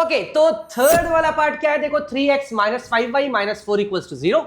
Okay तो third वाला part क्या है, देखो 3x minus 5y minus 4 equals to 0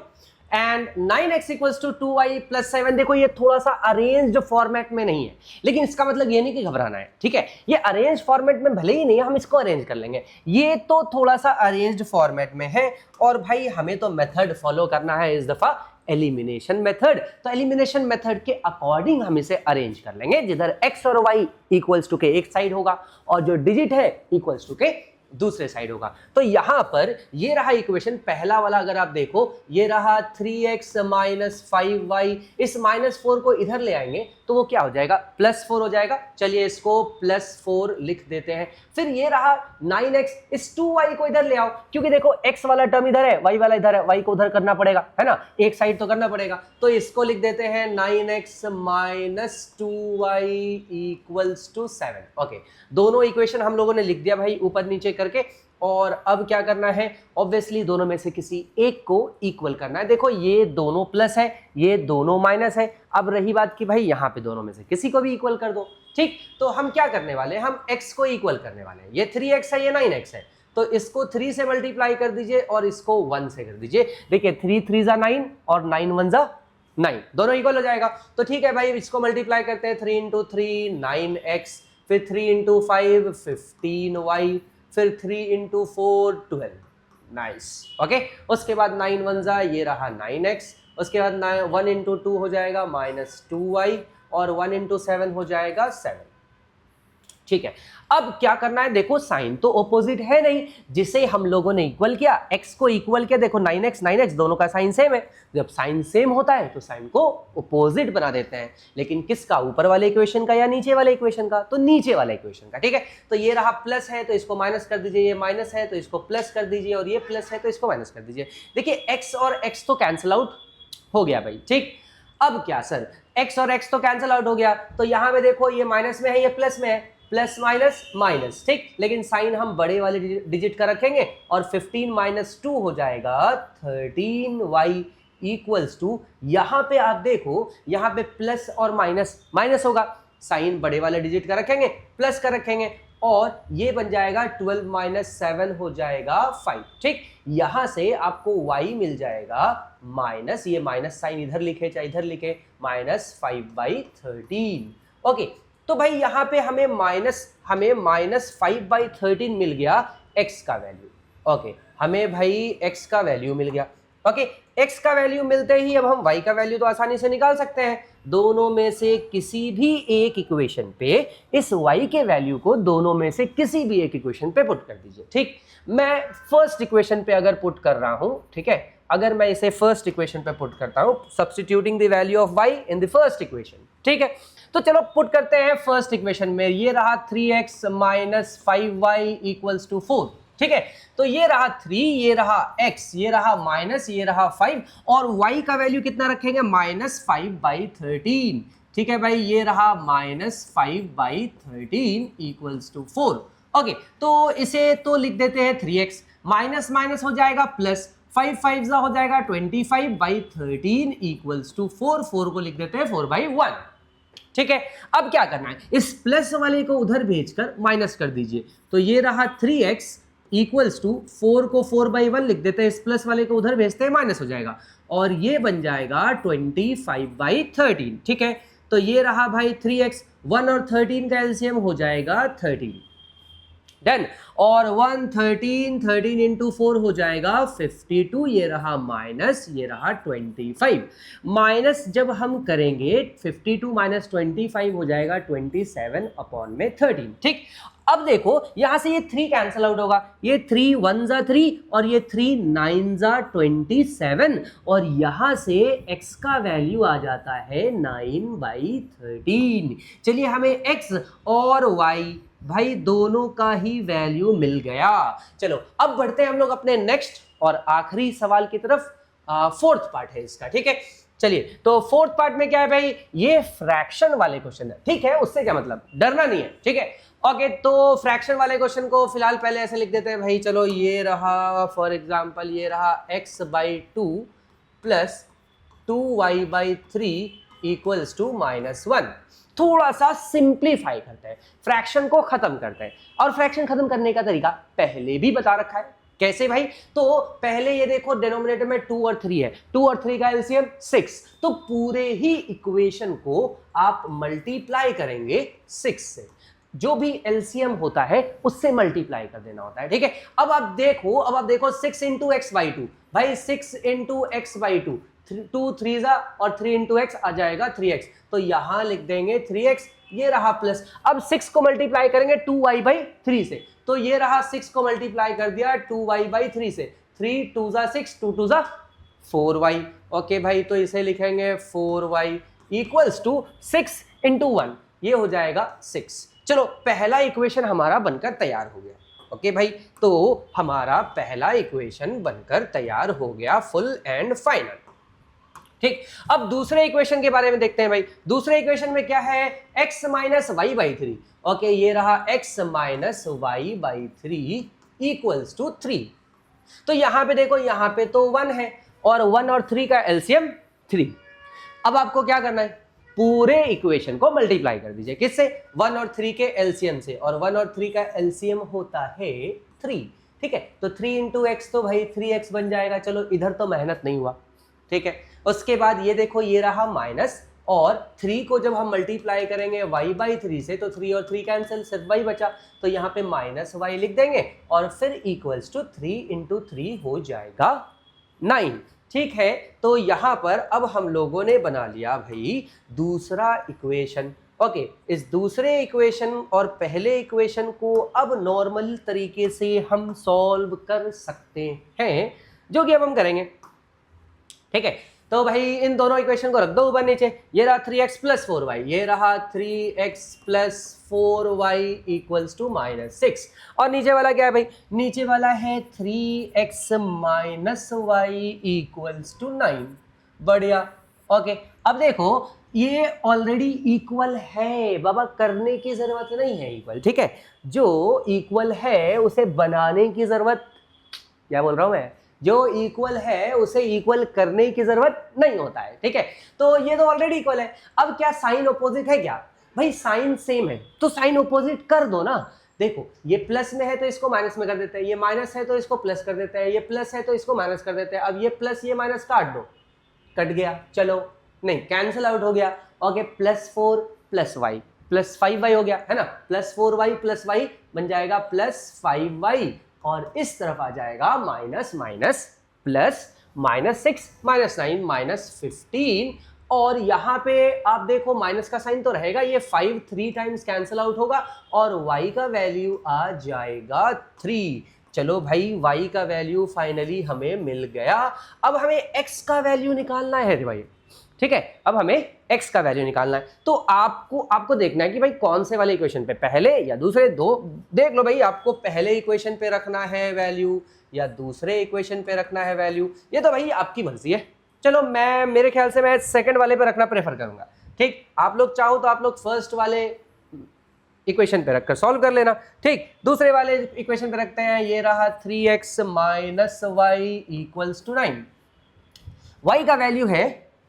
and 9x equals to 2y plus 7। देखो ये थोड़ा सा अरेंज्ड फॉर्मेट में नहीं है, लेकिन इसका मतलब ये नहीं कि घबराना है, ठीक है। ये अरेंज फॉर्मेट में भले ही नहीं है, हम इसको अरेंज कर लेंगे। ये तो थोड़ा सा अरेंज्ड फॉर्मेट में है और भाई हमें तो मेथड फॉलो करना है इस दफा एलिमिनेशन मेथड। तो एलिमिनेशन मेथड के अकॉर्डिंग हम इसे अरेंज कर लेंगे, जिधर x और y इक्वल्स टू के एक साइड होगा और जो डिजिट है इक्वल्स टू के दूसरे साइड होगा। तो यहां पर ये रहा इक्वेशन पहला वाला, अगर आप देखो ये रहा 3x माइनस 5y, इस माइनस 4 को इधर ले आएंगे तो वो क्या हो जाएगा, प्लस 4 हो जाएगा। चलिए इसको प्लस 4 लिख देते हैं। फिर ये रहा 9x, इस 2y को इधर ले आओ, क्योंकि देखो x वाला टर्म इधर है, y वाला इधर है, y को उधर करना पड़ेगा, है ना, एक साइड तो करना पड़ेगा। तो इसको लिख देते हैं 9x minus 2y equals to 7। Okay, दोनों इक्वेशन हम लोगों ने लिख दिया भाई ऊपर नीचे करके। और अब क्या करना है, ऑब्वियसली दोनों में से किसी एक को इक्वल करना है। देखो ये दोनों प्लस है, ये दोनों माइनस है। अब रही बात कि भाई यहाँ पे दोनों में से किसी को भी इक्वल कर दो, ठीक। तो हम क्या करने वाले हैं, हम x को इक्वल करने वाले हैं। ये 3x है, ये 9x है, तो इसको 3 से मल्टीप्लाई कर दीजिए और इसको 1 से कर दीजिए। देखिए 3 3 जा 9 और 9 1 जा 9, दोनों इक्वल हो जाएगा। तो ठीक है भाई, इसको मल्टीप्लाई करते हैं। 3 इंटू 3 9x, फिर 3 इंटू 5 15y, फिर 3 इंटू 4 12। Nice, okay. उसके बाद 9 1 जा, ये रहा 9x, उसके बाद 1 इंटू 2 हो जाएगा माइनस 2y और 1 इंटू 7 हो जाएगा 7, ठीक है। अब क्या करना है, देखो साइन तो ऑपोजिट है नहीं, जिसे हम लोगों ने इक्वल किया, x को इक्वल किया। देखो 9x दोनों का साइन सेम है, जब साइन सेम होता है तो साइन को ऑपोजिट बना देते हैं। लेकिन किसका, ऊपर वाले इक्वेशन का या नीचे वाले इक्वेशन का, तो नीचे वाले इक्वेशन का, ठीक है। तो ये रहा प्लस है तो इसको माइनस कर दीजिए, ये माइनस है तो इसको प्लस कर दीजिए और ये प्लस है तो इसको माइनस कर दीजिए। देखिए x और x तो कैंसिल आउट हो गया भाई, ठीक। अब क्या सर, x और x तो कैंसिल आउट हो गया, तो यहां पे देखो ये माइनस में है, ये प्लस में है, प्लस माइनस माइनस, ठीक। लेकिन साइन हम बड़े वाले डिजिट का रखेंगे और 15 माइनस 2 हो जाएगा 13y इक्वल्स टू, यहां पे आप देखो यहां पे प्लस और माइनस माइनस होगा, साइन बड़े वाले डिजिट का रखेंगे, प्लस का रखेंगे और ये बन जाएगा 12 माइनस 7 हो जाएगा 5, ठीक। यहां से आपको y मिल जाएगा माइनस, ये माइनस साइन इधर लिखे चाहे इधर लिखे, माइनस 5/13। ओके, तो भाई यहाँ पे हमें माइनस 5/13 मिल गया x का वैल्यू। ओके, हमें भाई x का वैल्यू मिल गया। ओके, x का वैल्यू मिलते ही अब हम y का वैल्यू तो आसानी से निकाल सकते हैं। दोनों में से किसी भी एक इक्वेशन पे इस y के वैल्यू को दोनों में से किसी भी एक इक्वेशन पे पुट कर दीजिए, ठीक। मैं फर्स्ट इक्वेशन पे अगर पुट कर रहा हूं, ठीक है, अगर मैं इसे फर्स्ट इक्वेशन पे पुट करता हूं, substituting the value of y in the first equation, ठीक है। तो चलो पुट करते हैं फर्स्ट इक्वेशन में। ये रहा 3x minus 5y equals to 4, ठीक है। तो ये रहा 3, ये रहा x, ये रहा माइनस, ये रहा 5 और y का वैल्यू कितना रखेंगे, माइनस 5/13, ठीक है भाई। ये रहा माइनस 5/13 इक्वल्स टू 4। ओके, तो इसे तो लिख देते हैं 3x, माइनस माइनस हो जाएगा प्लस, 5 5 हो जाएगा 25/13 इक्वल्स टू 4, 4 को लिख देते हैं 4/1, ठीक है। अब क्या करना है, इस प्लस वाले को उधर भेजकर माइनस कर दीजिए। तो ये रहा 3x इक्वल्स टू 4 को 4/1 लिख देते हैं, इस प्लस वाले को उधर भेजते हैं, माइनस हो जाएगा और ये बन जाएगा 25/13, ठीक है। तो ये रहा भाई 3x, 1 और 13 का एलसीएम हो जाएगा 13, डन। और 1 13 इंटू 4 हो जाएगा 52, ये रहा माइनस, ये रहा 25। माइनस जब हम करेंगे 52 माइनस 25 हो जाएगा 27/13, ठीक। अब देखो यहां से ये 3 कैंसिल आउट होगा, ये 3 1 जा 3 और ये 3 9 जा 27 और यहां से x का वैल्यू आ जाता है 9/13। चलिए हमें x और y भाई दोनों का ही वैल्यू मिल गया। चलो अब बढ़ते हैं हम लोग अपने नेक्स्ट और आखिरी सवाल की तरफ। फोर्थ पार्ट है इसका, ठीक है। चलिए तो फोर्थ पार्ट में क्या है भाई, ये फ्रैक्शन वाले क्वेश्चन है, ठीक है। उससे क्या मतलब, डरना नहीं है, ठीक है। ओके, तो फ्रैक्शन वाले क्वेश्चन को फिलहाल पहले ऐसे लिख देते हैं भाई। चलो ये रहा फॉर एग्जांपल, ये रहा x/2 plus 2y/3 equals to -1। थोड़ा सा सिंप्लीफाई करते हैं, फ्रैक्शन को खत्म करते हैं। और फ्रैक्शन खत्म करने का तरीका पहले भी बता रखा है। कैसे भाई? तो पहले ये देखो डिनोमिनेटर में 2 और 3 है, 2 और 3 का एलसीएम 6, तो पूरे ही इक्वेशन को आप मल्टीप्लाई करेंगे 6 से। जो भी एलसीएम होता है उससे मल्टीप्लाई कर देना होता है, ठीक है। अब आप देखो 6 इंटू एक्स बाई 2, भाई 6 इंटू एक्स बाई 2, 2 3 और 3 इंटू एक्स आ जाएगा 3x, तो यहां लिख देंगे 3x, ये रहा प्लस। अब 6 को मल्टीप्लाई करेंगे 2y बाई 3 से, तो ये रहा 6 को मल्टीप्लाई कर दिया 2y बाई 3 से, 3 2 जा 6, 2 2 जा 4y। ओके भाई, तो इसे लिखेंगे 4y इक्वल्स टू 6 इंटू 1, ये हो जाएगा 6। चलो पहला इक्वेशन हमारा बनकर तैयार हो गया। ओके भाई, तो हमारा पहला इक्वेशन बनकर तैयार हो गया फुल एंड फाइनल। ठीक, अब दूसरे इक्वेशन के बारे में देखते हैं भाई। दूसरे इक्वेशन में क्या है? x minus Y by 3। Okay, ये रहा x minus Y by 3 equals to 3। तो यहां पे देखो, यहां पे तो 1 है और 1 और 3 का एलसीएम 3। अब आपको क्या करना है? पूरे इक्वेशन को मल्टीप्लाई कर दीजिए। किससे? 1 और 3 के एलसीएम से, और 1 और 3 का एलसीएम होता है 3। ठीक है, तो 3 इंटू एक्स तो भाई 3x बन जाएगा। चलो इधर तो मेहनत नहीं हुआ, ठीक है। उसके बाद ये देखो, ये रहा माइनस, और 3 को जब हम मल्टीप्लाई करेंगे y बाई 3 से, तो 3 और 3 कैंसिल, सिर्फ y बचा, तो यहाँ पे माइनस y लिख देंगे और फिर इक्वल्स टू 3 इंटू 3 हो जाएगा 9। ठीक है, तो यहाँ पर अब हम लोगों ने बना लिया भाई दूसरा इक्वेशन। ओके, इस दूसरे इक्वेशन और पहले इक्वेशन को अब नॉर्मल तरीके से हम सॉल्व कर सकते हैं, जो कि अब हम करेंगे। ठीक है, तो भाई इन दोनों इक्वेशन को रख दो ऊपर नीचे। ये रहा 3x प्लस 4y, ये रहा 3x plus 4y equals to -6। और नीचे वाला क्या है भाई? नीचे वाला है 3x minus Y equals to 9। बढ़िया। ओके, अब देखो ये ऑलरेडी इक्वल है बाबा, करने की जरूरत नहीं है इक्वल। ठीक है, जो इक्वल है उसे बनाने की जरूरत, क्या बोल रहा हूं मैं, जो इक्वल है उसे इक्वल करने की जरूरत नहीं होता है। ठीक है, तो ये तो ऑलरेडी इक्वल है। अब क्या साइन ऑपोजिट है क्या? भाई साइन सेम है तो साइन ऑपोजिट कर दो ना। देखो ये प्लस में है तो इसको माइनस में कर देते हैं, ये माइनस है तो इसको प्लस कर देते हैं, ये प्लस है तो इसको माइनस कर देते हैं। अब ये प्लस ये माइनस काट दो, कट गया, चलो नहीं कैंसिल आउट हो गया। Okay, +4 plus Y plus 5y हो गया, है ना। +4y प्लस वाई बन जाएगा +5y, और इस तरफ आ जाएगा माइनस माइनस प्लस, -6 -9 -15। और यहाँ पे आप देखो माइनस का साइन तो रहेगा, ये 5 3 टाइम्स कैंसिल आउट होगा और y का वैल्यू आ जाएगा 3। चलो भाई, y का वैल्यू फाइनली हमें मिल गया। अब हमें x का वैल्यू निकालना है भाई। ठीक है, अब हमें x का वैल्यू निकालना है। तो आपको देखना है कि भाई कौन से वाले इक्वेशन पे, पहले या दूसरे। दो देख लो भाई, आपको पहले इक्वेशन पे रखना है वैल्यू या दूसरे इक्वेशन पे रखना है वैल्यू, ये तो भाई आपकी मर्जी है। चलो मेरे ख्याल से मैं सेकंड वाले पे रखना प्रेफर करूंगा। ठीक, आप लोग चाहो तो आप लोग फर्स्ट वाले इक्वेशन पे रखकर सॉल्व कर लेना। ठीक, दूसरे वाले इक्वेशन पे रखते हैं। ये रहा 3x minus Y equals to 9। y का वैल्यू है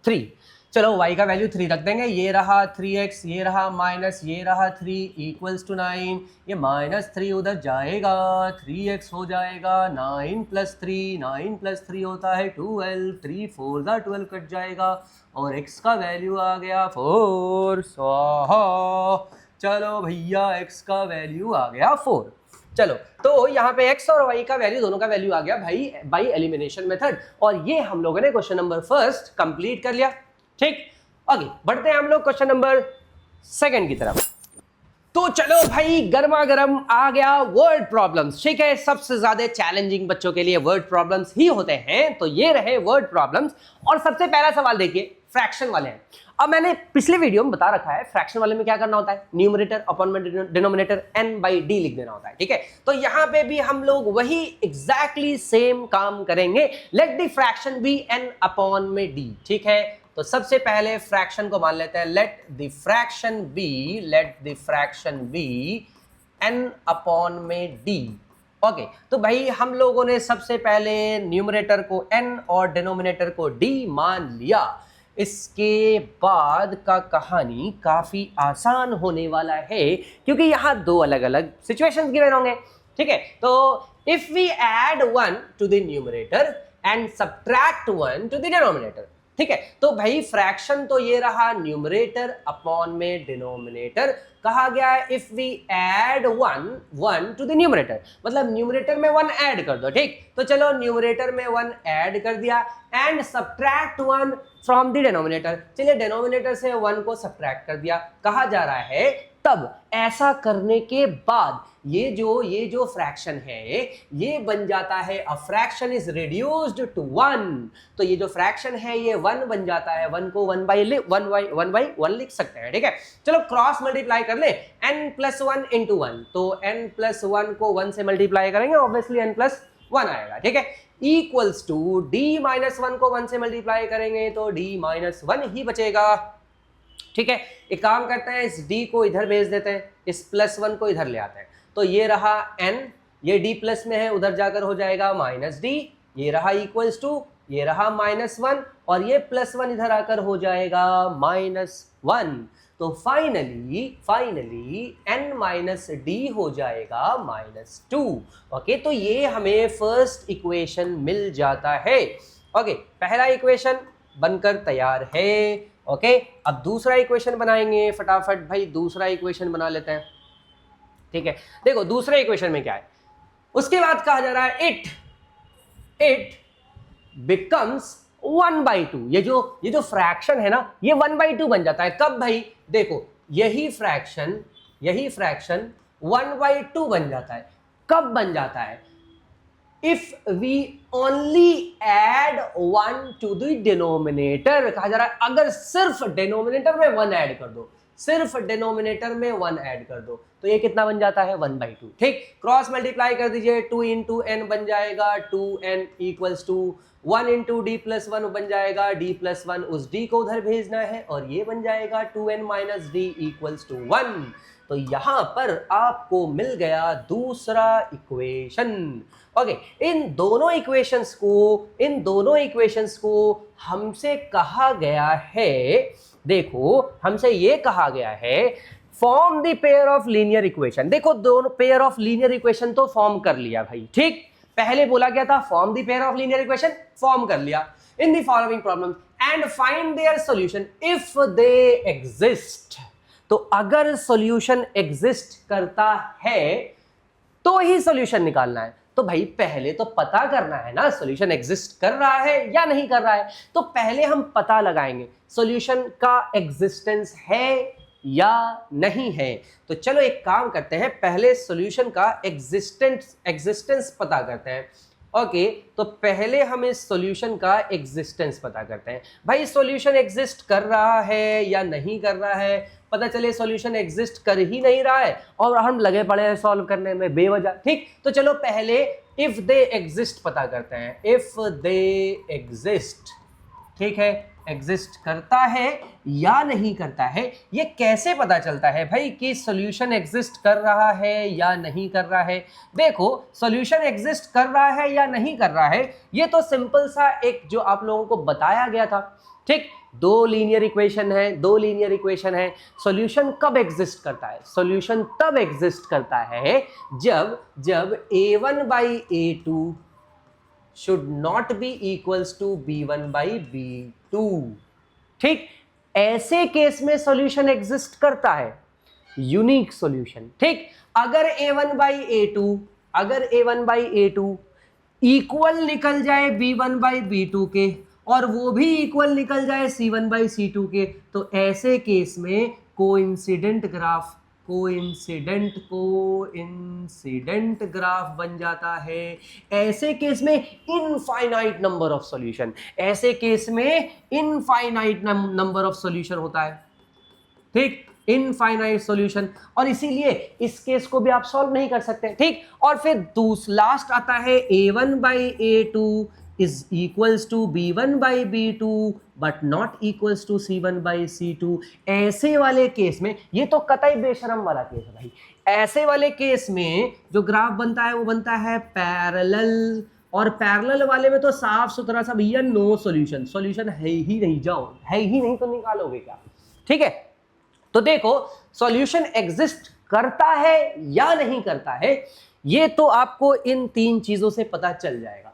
3, चलो y का वैल्यू 3 रख देंगे। ये रहा 3x, ये रहा माइनस, ये रहा 3 इक्वल्स टू 9। ये -3 उधर जाएगा, 3x हो जाएगा 9 + 3, 9 + 3 होता है 12, 3 4 दा 12 कट जाएगा और x का वैल्यू आ गया 4। स्वाहा। चलो भैया, x का वैल्यू आ गया 4। चलो, तो यहाँ पे x और y का वैल्यू, दोनों का वैल्यू आ गया भाई बाई एलिमिनेशन मेथड, और ये हम लोगों ने क्वेश्चन नंबर फर्स्ट कंप्लीट कर लिया। ठीक, आगे बढ़ते हैं हम लोग क्वेश्चन नंबर सेकंड की तरफ। तो चलो भाई, गर्मा गर्म आ गया वर्ड प्रॉब्लम्स। ठीक है, सबसे ज्यादा चैलेंजिंग बच्चों के लिए वर्ड प्रॉब्लम्स ही होते हैं, तो ये रहे वर्ड प्रॉब्लम्स। और सबसे पहला सवाल देखिए, फ्रैक्शन वाले हैं। अब मैंने पिछले वीडियो में बता रखा है फ्रैक्शन वाले में क्या करना होता है, न्यूमरेटर अपॉन में डिनोमिनेटर n/d लिख देना होता है। ठीक है, तो यहां पे भी हम लोग वही एग्जैक्टली सेम काम करेंगे। Let the fraction be n upon में d। ठीक है, तो सबसे पहले फ्रैक्शन को मान लेते हैं, let the fraction be n upon में d। ओके, तो भाई हम लोगों ने सबसे पहले न्यूमरेटर को n और डिनोमिनेटर को d मान लिया। इसके बाद का कहानी काफी आसान होने वाला है क्योंकि यहाँ दो अलग अलग सिचुएशंस गिवन होंगे। ठीक है, तो if we add 1 to the numerator and subtract 1 to the denominator. ठीक है, तो भाई फ्रैक्शन तो ये रहा न्यूमरेटर अपॉन में डिनोमिनेटर। कहा गया है if we add 1 to the numerator, मतलब न्यूमरेटर में 1 ऐड कर दो। ठीक, तो चलो न्यूमरेटर में 1 ऐड कर दिया and subtract 1 from the denominator. चलिए डिनोमिनेटर से 1 को सब्ट्रैक्ट कर दिया। कहा जा रहा है तब ऐसा करने के बाद ये जो फ्रैक्शन है ये बन जाता है a fraction is reduced to 1। तो ये जो फ्रैक्शन है ये 1 बन जाता है। 1 को 1 बाई 1 लिख सकते हैं। ठीक है, चलो क्रॉस मल्टीप्लाई कर ले n+1 into 1, तो n+1 को 1 से मल्टीप्लाई करेंगे, ऑब्वियसली n+1 आएगा। ठीक है, इक्वल्स टू d-1 को 1 से मल्टीप्लाई करेंगे तो d-1 ही बचेगा। ठीक है, एक काम करते हैं, इस d को इधर भेज देते हैं, इस +1 को इधर ले आते हैं। तो ये रहा n, ये d प्लस में है, उधर जाकर हो जाएगा -d, ये रहा इक्वल्स टू, ये रहा -1 और ये +1 इधर आकर हो जाएगा -1। तो फाइनली n-d हो जाएगा -2। ओके, तो ये हमें फर्स्ट इक्वेशन मिल जाता है। ओके, पहला इक्वेशन बनकर तैयार है। ओके, अब दूसरा इक्वेशन बनाएंगे फटाफट भाई, दूसरा इक्वेशन बना लेते हैं। ठीक है, देखो दूसरे इक्वेशन में क्या है, उसके बाद कहा जा रहा है इट बिकम्स 1/2। ये जो फ्रैक्शन है ना ये 1/2 बन जाता है। कब भाई, देखो यही फ्रैक्शन 1/2 बन जाता है। कब बन जाता है, if we only add 1 to the denominator. कहा जा रहा है अगर सिर्फ डिनोमिनेटर में 1 ऐड कर दो, सिर्फ डिनोमिनेटर में 1 ऐड कर दो, तो ये कितना बन जाता है 1/2। ठीक, क्रॉस मल्टीप्लाई कर दीजिए, 2 into n बन जाएगा, 2n equals to 1 into d+1 बन जाएगा, d+1 उस d को उधर भेजना है और ये बन जाएगा 2n - d इक्वल्स टू 1। तो यहां पर आपको मिल गया दूसरा इक्वेशन। ओके, इन दोनों इक्वेशंस को हमसे कहा गया है, देखो हमसे ये कहा गया है form the pair of linear equation. देखो दोनों पेयर ऑफ लीनियर इक्वेशन तो फॉर्म कर लिया भाई। ठीक, पहले बोला गया था form the pair of linear equation, form कर लिया। In the following problem and find their solution if they exist. तो अगर सॉल्यूशन एग्जिस्ट करता है तो ही सॉल्यूशन निकालना है। तो भाई पहले तो पता करना है ना सॉल्यूशन एग्जिस्ट कर रहा है या नहीं कर रहा है। तो पहले हम पता लगाएंगे सॉल्यूशन का एग्जिस्टेंस है या नहीं है। तो चलो एक काम करते हैं, पहले सॉल्यूशन का एग्जिस्टेंस पता करते हैं। ओके, तो पहले हम इस सॉल्यूशन का एग्जिस्टेंस पता करते हैं। भाई सॉल्यूशन एग्जिस्ट कर रहा है या नहीं कर रहा है, पता चले सॉल्यूशन एग्जिस्ट कर ही नहीं रहा है और हम लगे पड़े हैं सॉल्व करने में बेवजह। ठीक, तो चलो पहले इफ दे एग्जिस्ट पता करते हैं। इफ दे एग्जिस्ट, ठीक है, एग्जिस्ट करता है या नहीं करता है, ये कैसे पता चलता है भाई कि सॉल्यूशन एग्जिस्ट कर रहा है या नहीं कर रहा है। देखो सॉल्यूशन एग्जिस्ट कर रहा है या नहीं कर रहा है, ये तो सिंपल सा एक जो आप लोगों को बताया गया था। ठीक, दो लीनियर इक्वेशन है। सॉल्यूशन कब एग्जिस्ट करता है, सॉल्यूशन तब एग्जिस्ट करता है जब a1/a2 should not be equals to b1/b2। ठीक, ऐसे केस में सॉल्यूशन एग्जिस्ट करता है, यूनिक सॉल्यूशन। ठीक, अगर a1/a2 इक्वल निकल जाए b1/b2 के और वो भी इक्वल निकल जाए c1/c2 के, तो ऐसे केस में कोइंसिडेंट ग्राफ बन जाता है। ऐसे केस में इनफाइनाइट नंबर ऑफ सॉल्यूशन होता है। ठीक, इनफाइनाइट सॉल्यूशन, और इसीलिए इस केस को भी आप सॉल्व नहीं कर सकते। ठीक, और फिर लास्ट आता है a1/a2 is equals to b1/b2 but not equals to c1/c2। ऐसे वाले केस में, ये तो कतई बेशरम वाला केस है भाई, ऐसे वाले केस में जो ग्राफ बनता है वो बनता है पैरेलल और पैरेलल वाले में तो साफ सुथरा सा भैया नो सॉल्यूशन, सॉल्यूशन है ही नहीं, जाओ है ही नहीं तो निकालोगे क्या। ठीक है, तो देखो सॉल्यूशन एग्जिस्ट करता है या नहीं करता है, ये तो आपको इन तीन चीजों से पता चल जाएगा।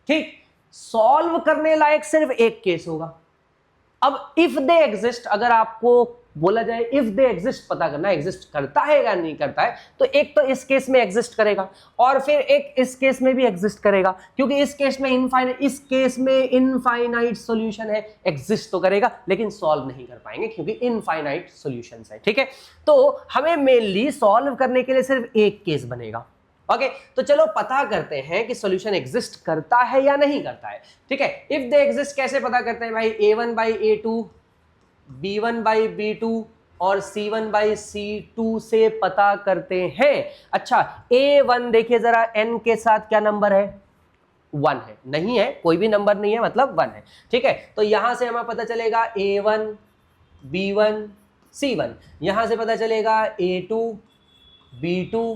ठीक, सॉल्व करने लायक सिर्फ एक केस होगा। अब इफ दे एग्जिस्ट, अगर आपको बोला जाए इफ दे एग्जिस्ट पता करना, एग्जिस्ट करता है या नहीं करता है, तो एक तो इस केस में एग्जिस्ट करेगा और फिर एक इस केस में भी एग्जिस्ट करेगा, क्योंकि इस केस में इनफाइनाइट सॉल्यूशन है, एग्जिस्ट तो करेगा लेकिन सॉल्व नहीं कर पाएंगे क्योंकि इनफाइनाइट सॉल्यूशंस है। ठीक है, तो हमें मेनली सॉल्व करने के लिए सिर्फ एक केस बनेगा। ओके, तो चलो पता करते हैं कि सॉल्यूशन एग्जिस्ट करता है या नहीं करता है। ठीक है, इफ दे एग्जिस्ट कैसे पता करते हैं भाई, a1 by a2, b1 by b2 और c1 by c2 से पता करते हैं। अच्छा, a1 देखिए जरा n के साथ क्या नंबर है, 1 है, नहीं है कोई भी नंबर नहीं है मतलब 1 है। ठीक है, तो यहां से हमें पता चलेगा a1 b1 c1, यहां से पता चलेगा a2 b2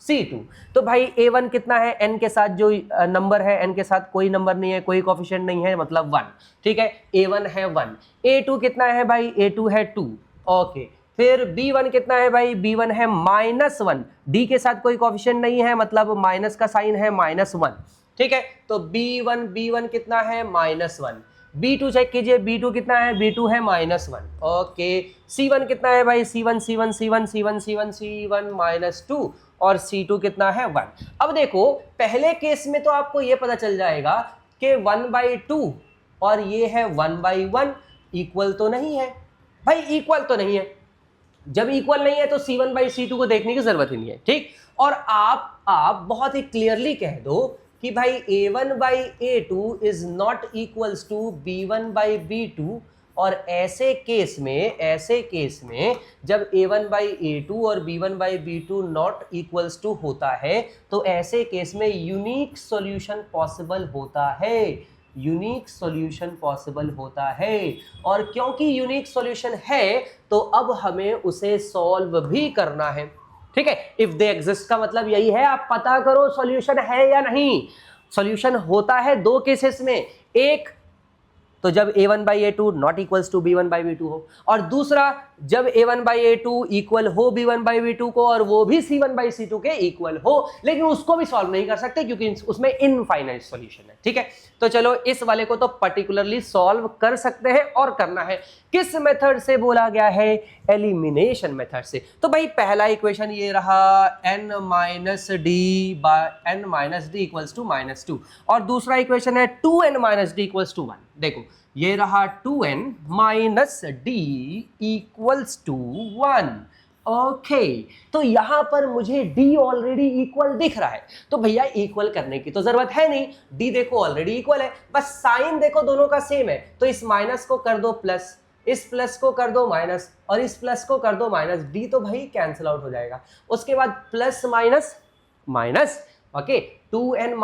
C2। तो भाई A1 कितना है, n के साथ जो नंबर है, n के साथ कोई नंबर नहीं है, कोई कोफिशिएंट नहीं है, मतलब 1। ठीक है, A1 है 1। A2 कितना है भाई, A2 है 2। ओके, फिर B1 कितना है भाई, B1 है -1। D के साथ कोई कोफिशिएंट नहीं है, मतलब माइनस का साइन है -1। ठीक है, तो B1 कितना है, -1। B2 चेक कीजिए, B2 कितना है, B2 है -1। ओके, C1 कितना है भाई, C1 -2 और C2 कितना है, 1। अब देखो पहले केस में तो आपको ये पता चल जाएगा कि 1/2 और ये है 1/1, इक्वल तो नहीं है भाई, इक्वल तो नहीं है। जब इक्वल नहीं है तो C1/C2 को देखने की जरूरत ही नहीं है। ठीक, और आप बहुत ही क्लियरली कह दो कि भाई A1/A2 is not equals to B1/B2, और ऐसे केस में जब A1/A2 और B1/B2 नॉट इक्वल्स टू होता है तो ऐसे केस में यूनिक सॉल्यूशन पॉसिबल होता है, यूनिक सॉल्यूशन पॉसिबल होता है। और क्योंकि यूनिक सॉल्यूशन है तो अब हमें उसे सॉल्व भी करना है। ठीक है, इफ दे एग्जिस्ट का मतलब यही है, आप पता करो सॉल्यूशन है या नहीं। सॉल्यूशन होता है दो केसेस में, एक तो जब A1/A2 not equals to B1/B2 हो, और दूसरा जब A1/A2 इक्वल हो B1/B2 को और वो भी C1/C2 के इक्वल हो, लेकिन उसको भी सॉल्व नहीं कर सकते क्योंकि उसमें इनफाइनाइट सॉल्यूशन है। ठीक है, तो चलो इस वाले को तो पर्टिकुलरली सॉल्व कर सकते हैं और करना है किस मेथड से, बोला गया है एलिमिनेशन मेथड से। तो भाई पहला इक्वेशन ये रहा n - d इक्वल्स टू -2, और दूसरा इक्वेशन है 2n - d इक्वल्स टू 1। देखो ये रहा 2n - d equals to 1। Okay, तो यहां पर मुझे d ऑलरेडी इक्वल दिख रहा है, तो भैया इक्वल करने की तो जरूरत है नहीं, d देखो ऑलरेडी इक्वल है, बस साइन देखो दोनों का सेम है, तो इस माइनस को कर दो प्लस, इस प्लस को कर दो माइनस और इस प्लस को कर दो माइनस, d तो भाई कैंसिल आउट हो जाएगा। उसके बाद plus minus minus, okay, 2n -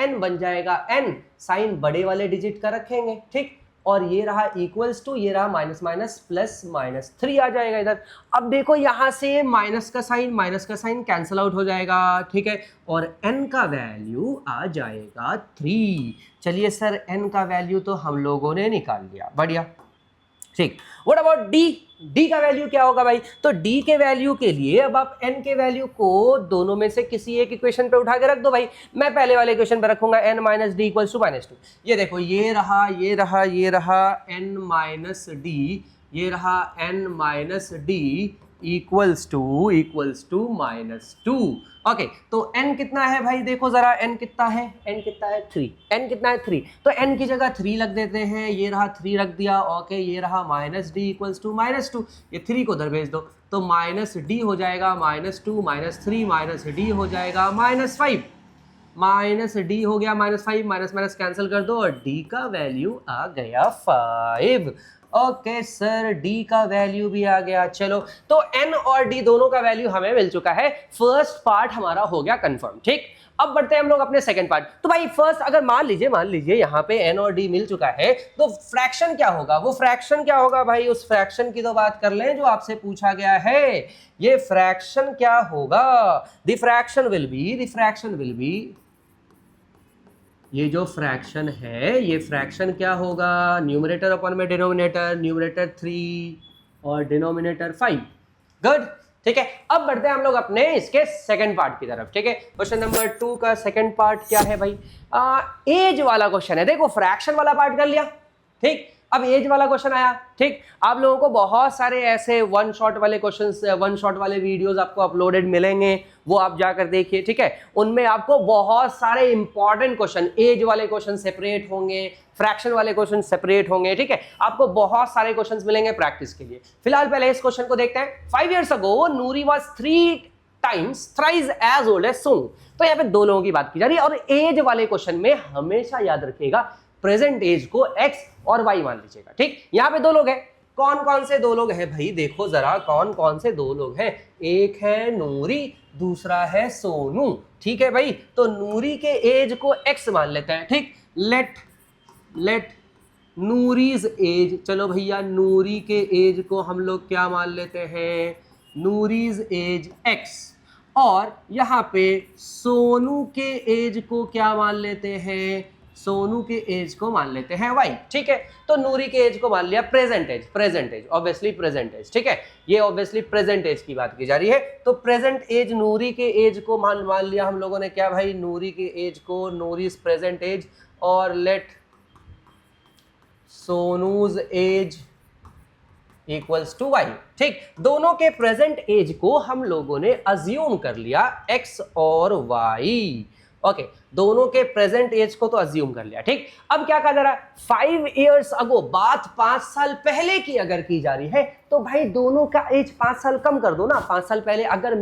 n बन जाएगा n, साइन बड़े वाले डिजिट का रखेंगे। ठीक, और ये रहा इक्वल्स टू, ये रहा माइनस प्लस -3 आ जाएगा इधर। अब देखो यहां से माइनस का साइन कैंसिल आउट हो जाएगा। ठीक है, और n का वैल्यू आ जाएगा 3। चलिए सर n का वैल्यू तो हम लोगों ने निकाल लिया, बढ़िया। ठीक, व्हाट अबाउट d का वैल्यू क्या होगा भाई, तो d के वैल्यू के लिए अब आप n के वैल्यू को दोनों में से किसी एक इक्वेशन पे उठा के रख दो भाई। मैं पहले वाले इक्वेशन पे रखूंगा n - d इक्वल्स टू -2। ये देखो ये रहा n - d, ये रहा n - d equals to -2। Okay, तो n कितना है भाई, देखो जरा n कितना है, n कितना है 3, तो n की जगह 3 लग देते हैं, ये रहा 3 रख दिया। ओके, ये रहा -d इक्वल्स टू -2, ये 3 को उधर भेज दो तो -d हो जाएगा -2 -3 -d हो जाएगा -5, -d हो गया -5, माइनस कैंसिल कर दो और d का वैल्यू आ गया 5। ओके सर, d का वैल्यू भी आ गया। चलो, तो n और d दोनों का वैल्यू हमें मिल चुका है, फर्स्ट पार्ट हमारा हो गया कंफर्म। ठीक, अब बढ़ते हैं हम लोग अपने सेकंड पार्ट। तो भाई फर्स्ट अगर मान लीजिए यहाँ पे n और d मिल चुका है तो फ्रैक्शन क्या होगा, वो फ्रैक्शन क्या होगा भाई, उस फ्रैक्शन की तो बात कर लें जो आपसे पूछा गया है। ये फ्रैक्शन क्या होगा, द फ्रैक्शन विल बी ये जो फ्रैक्शन है, ये फ्रैक्शन क्या होगा, न्यूमरेटर अपन में डिनोमिनेटर, न्यूमरेटर 3 और डिनोमिनेटर 5। गुड, ठीक है। अब बढ़ते हैं हम लोग अपने इसके सेकंड पार्ट की तरफ, ठीक है। क्वेश्चन नंबर 2 का सेकंड पार्ट क्या है भाई, एज वाला क्वेश्चन है। देखो फ्रैक्शन वाला पार्ट कर लिया, ठीक। अब एज वाला क्वेश्चन आया, ठीक। आप लोगों को बहुत सारे ऐसे वन शॉट वाले क्वेश्चंस, वन शॉट वाले वीडियोस आपको अपलोडेड मिलेंगे, वो आप जाकर देखिए, ठीक है। उनमें आपको बहुत सारे इंपॉर्टेंट क्वेश्चन, एज वाले क्वेश्चन सेपरेट होंगे, फ्रैक्शन वाले क्वेश्चन सेपरेट होंगे, ठीक है। आपको बहुत सारे क्वेश्चंस मिलेंगे प्रैक्टिस के लिए। फिलहाल पहले इस क्वेश्चन को देखते हैं। 5 years ago Noori was 3 times thrice as old as Sonu. तो यहाँ पे दो लोगों की बात की जा रही है, और एज वाले क्वेश्चन में हमेशा याद रखिएगा प्रेजेंट एज को x और y मान लीजिएगा, ठीक। यहाँ पे दो लोग हैं, कौन कौन से दो लोग हैं भाई, देखो जरा कौन कौन से दो लोग हैं। एक है नूरी, दूसरा है सोनू, ठीक है भाई। तो नूरी के एज को x मान लेते हैं, ठीक। लेट नूरीज एज, चलो भैया नूरी के एज को हम लोग क्या मान लेते हैं, नूरीज एज x, और यहाँ पे सोनू के एज को क्या मान लेते हैं, सोनू के एज को मान लेते हैं y, ठीक है। तो नूरी के एज को मान लिया present age, obviously present age, ठीक है। ये ऑब्वियसली प्रेजेंट एज की बात की जा रही है। तो प्रेजेंट एज नूरी के एज को मान लिया हम लोगों ने क्या भाई, नूरी के एज को नूरीज प्रेजेंट एज, और let Sonu's age equals to y, ठीक। दोनों के प्रेजेंट एज को हम लोगों ने अज्यूम कर लिया x और y, ओके। दोनों के प्रेजेंट एज को तो अज्यूम कर लिया, ठीक। अब क्या कहा जा रहा है, 5 years ago, बात 5 साल पहले की अगर की जा रही है, तो भाई दोनों का एज 5 साल कम कर दो ना। 5 साल पहले अगर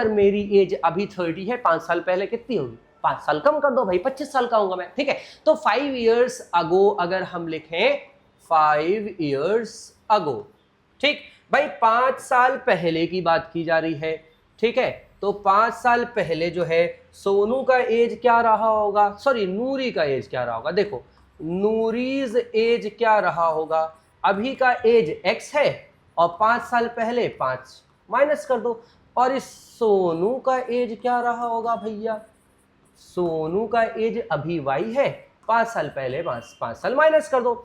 मेरी एज अभी 30 है, 5 साल पहले कितनी होगी, 5 साल कम कर दो भाई, 25 साल का होगा मैं, ठीक है। तो 5 years ago अगर हम लिखें 5 years ago, ठीक भाई, 5 साल पहले की बात की जा रही है, ठीक है। तो 5 साल पहले जो है सोनू का एज क्या रहा होगा, सॉरी नूरी का एज क्या रहा होगा, देखो नूरीज एज क्या रहा होगा, अभी का एज x है, और 5 साल पहले 5 माइनस कर दो, और इस सोनू का एज क्या रहा होगा भैया, सोनू का एज अभी y है, 5 साल पहले 5 साल माइनस कर दो।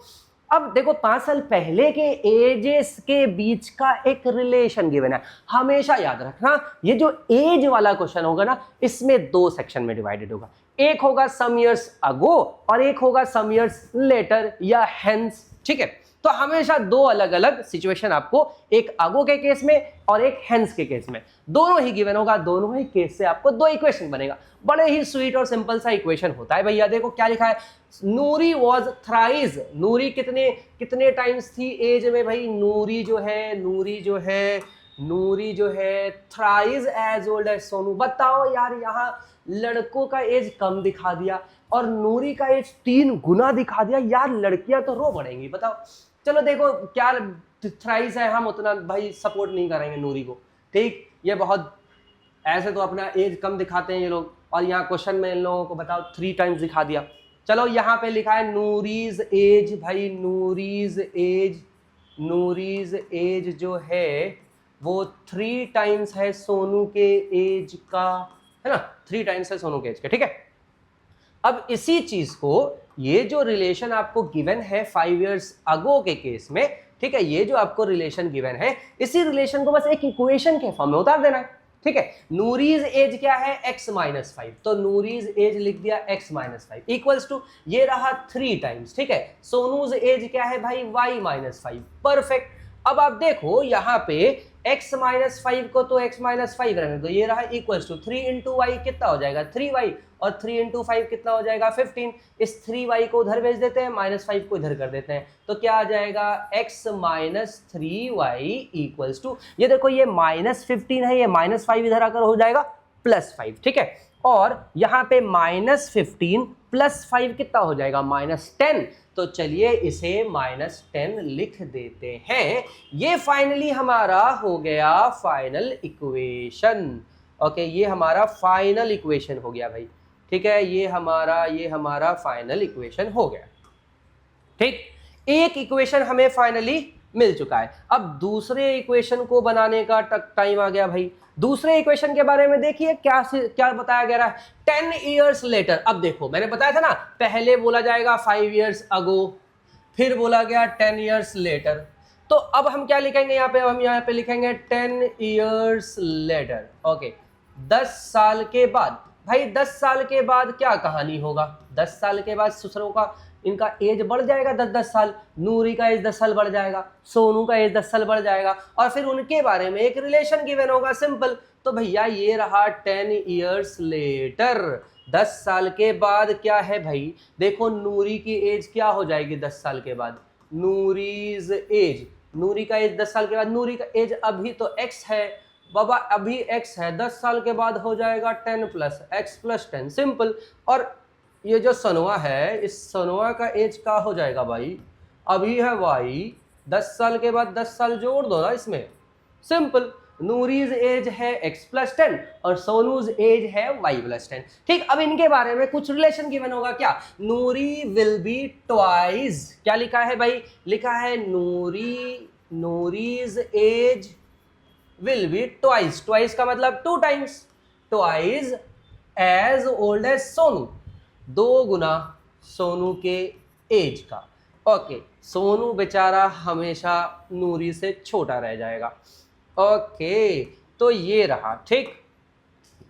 अब देखो 5 साल पहले के एजेस के बीच का एक रिलेशन गिवन है, हमेशा याद रखना। ये जो एज वाला क्वेश्चन होगा ना, इसमें दो सेक्शन में डिवाइडेड होगा, एक होगा सम इयर्स अगो और एक होगा सम इयर्स लेटर या हेंस, ठीक है। तो हमेशा दो अलग अलग सिचुएशन आपको, एक अगो के केस में और एक हेंस के केस में, दोनों ही गिवन होगा, दोनों ही केस से आपको दो इक्वेशन बनेगा। बड़े ही स्वीट और सिंपल सा इक्वेशन होता है भैया। देखो क्या लिखा है, नूरी वॉज थ्राइज, नूरी कितने टाइम्स थी एज में भाई, नूरी जो है thrice as old as Sonu. बताओ यार, यहाँ लड़कों का एज कम दिखा दिया और नूरी का एज 3 गुना दिखा दिया, यार लड़कियां तो रो पड़ेंगी। बताओ, चलो देखो क्या थ्राइज है, हम उतना भाई सपोर्ट नहीं करेंगे नूरी को, ठीक। ये बहुत ऐसे तो अपना एज कम दिखाते हैं ये लोग, और यहाँ क्वेश्चन में इन लोगों को बताओ 3 टाइम्स दिखा दिया। चलो यहाँ पे लिखा है नूरीज एज, भाई नूरीज एज जो है वो 3 टाइम्स है सोनू के एज का, है ना, 3 टाइम्स है सोनू के एज का, ठीक है। अब इसी चीज को, ये जो रिलेशन आपको गिवन है 5 years अगो के केस में, ठीक है, ये जो आपको रिलेशन गिवन है, इसी रिलेशन को बस एक इक्वेशन के फॉर्म में उतार देना है, ठीक है। नूरीज एज क्या है, x माइनस 5, तो नूरीज एज लिख दिया x माइनस 5 इक्वल्स टू, ये रहा 3 टाइम्स, ठीक है। सोनूज एज क्या है भाई, y माइनस 5, परफेक्ट। अब आप देखो यहाँ पे x माइनस 5 को तो x माइनस 5 रहने दो, ये रहा इक्वल्स टू 3 इंटू वाई कितना हो जाएगा 3y, और 3 इंटू 5 कितना हो जाएगा 15। इस 3y को उधर भेज देते हैं, माइनस 5 को इधर कर देते हैं, तो क्या आ जाएगा x minus 3y equals to, ये देखो ये माइनस 15 है, ये माइनस 5 इधर आकर हो जाएगा प्लस 5, ठीक है। और यहाँ पे माइनस 15 प्लस 5 कितना हो जाएगा माइनस 10, तो चलिए इसे माइनस 10 लिख देते हैं। ये फाइनली हमारा हो गया फाइनल इक्वेशन, ओके, ये हमारा फाइनल इक्वेशन हो गया भाई, ठीक है। ये हमारा फाइनल इक्वेशन हो गया, ठीक। एक इक्वेशन हमें फाइनली मिल चुका है। अब दूसरे इक्वेशन को बनाने का टाइम आ गया भाई। दूसरे इक्वेशन के बारे में देखिए क्या बताया गया है, 10 ईयर्स लेटर। अब देखो मैंने बताया था ना, पहले बोला जाएगा 5 ईयर्स अगो, फिर बोला गया 10 ईयर्स लेटर। तो अब हम क्या लिखेंगे यहाँ पे, हम यहाँ पे लिखेंगे 10 ईयर्स लेटर। ओके, 10 साल के बाद। भाई 10 साल के बाद क्या कहानी होगा, 10 साल के बाद ससुरों का इनका एज बढ़ जाएगा 10-10 साल, नूरी का एज 10 साल बढ़ जाएगा, सोनू का एज 10 साल बढ़ जाएगा, और फिर उनके बारे में एक रिलेशन गिवन होगा, सिंपल। तो भैया ये रहा 10 ईयर्स लेटर, 10 साल के बाद क्या है भाई, देखो नूरी की एज क्या हो जाएगी 10 साल के बाद, नूरीज एज, नूरी का एज 10 साल के बाद, नूरी का एज अभी तो x है बाबा, अभी x है, 10 साल के बाद हो जाएगा 10 प्लस x प्लस 10, सिंपल। और ये जो सनवा है, इस सनवा का एज क्या हो जाएगा भाई, अभी है y, 10 साल के बाद 10 साल जोड़ दो ना इसमें, सिंपल। नूरीज एज है x प्लस 10 और सोनूज एज है y प्लस 10। ठीक, अब इनके बारे में कुछ रिलेशन गिवन होगा, क्या, नूरी विल बी ट्वाइस, क्या लिखा है भाई, लिखा है Noori's age will be twice, twice का मतलब 2 times, twice as old as Sonu, 2 गुना सोनू के एज का। ओके, सोनू बेचारा हमेशा नूरी से छोटा रह जाएगा। ओके, तो ये रहा, ठीक।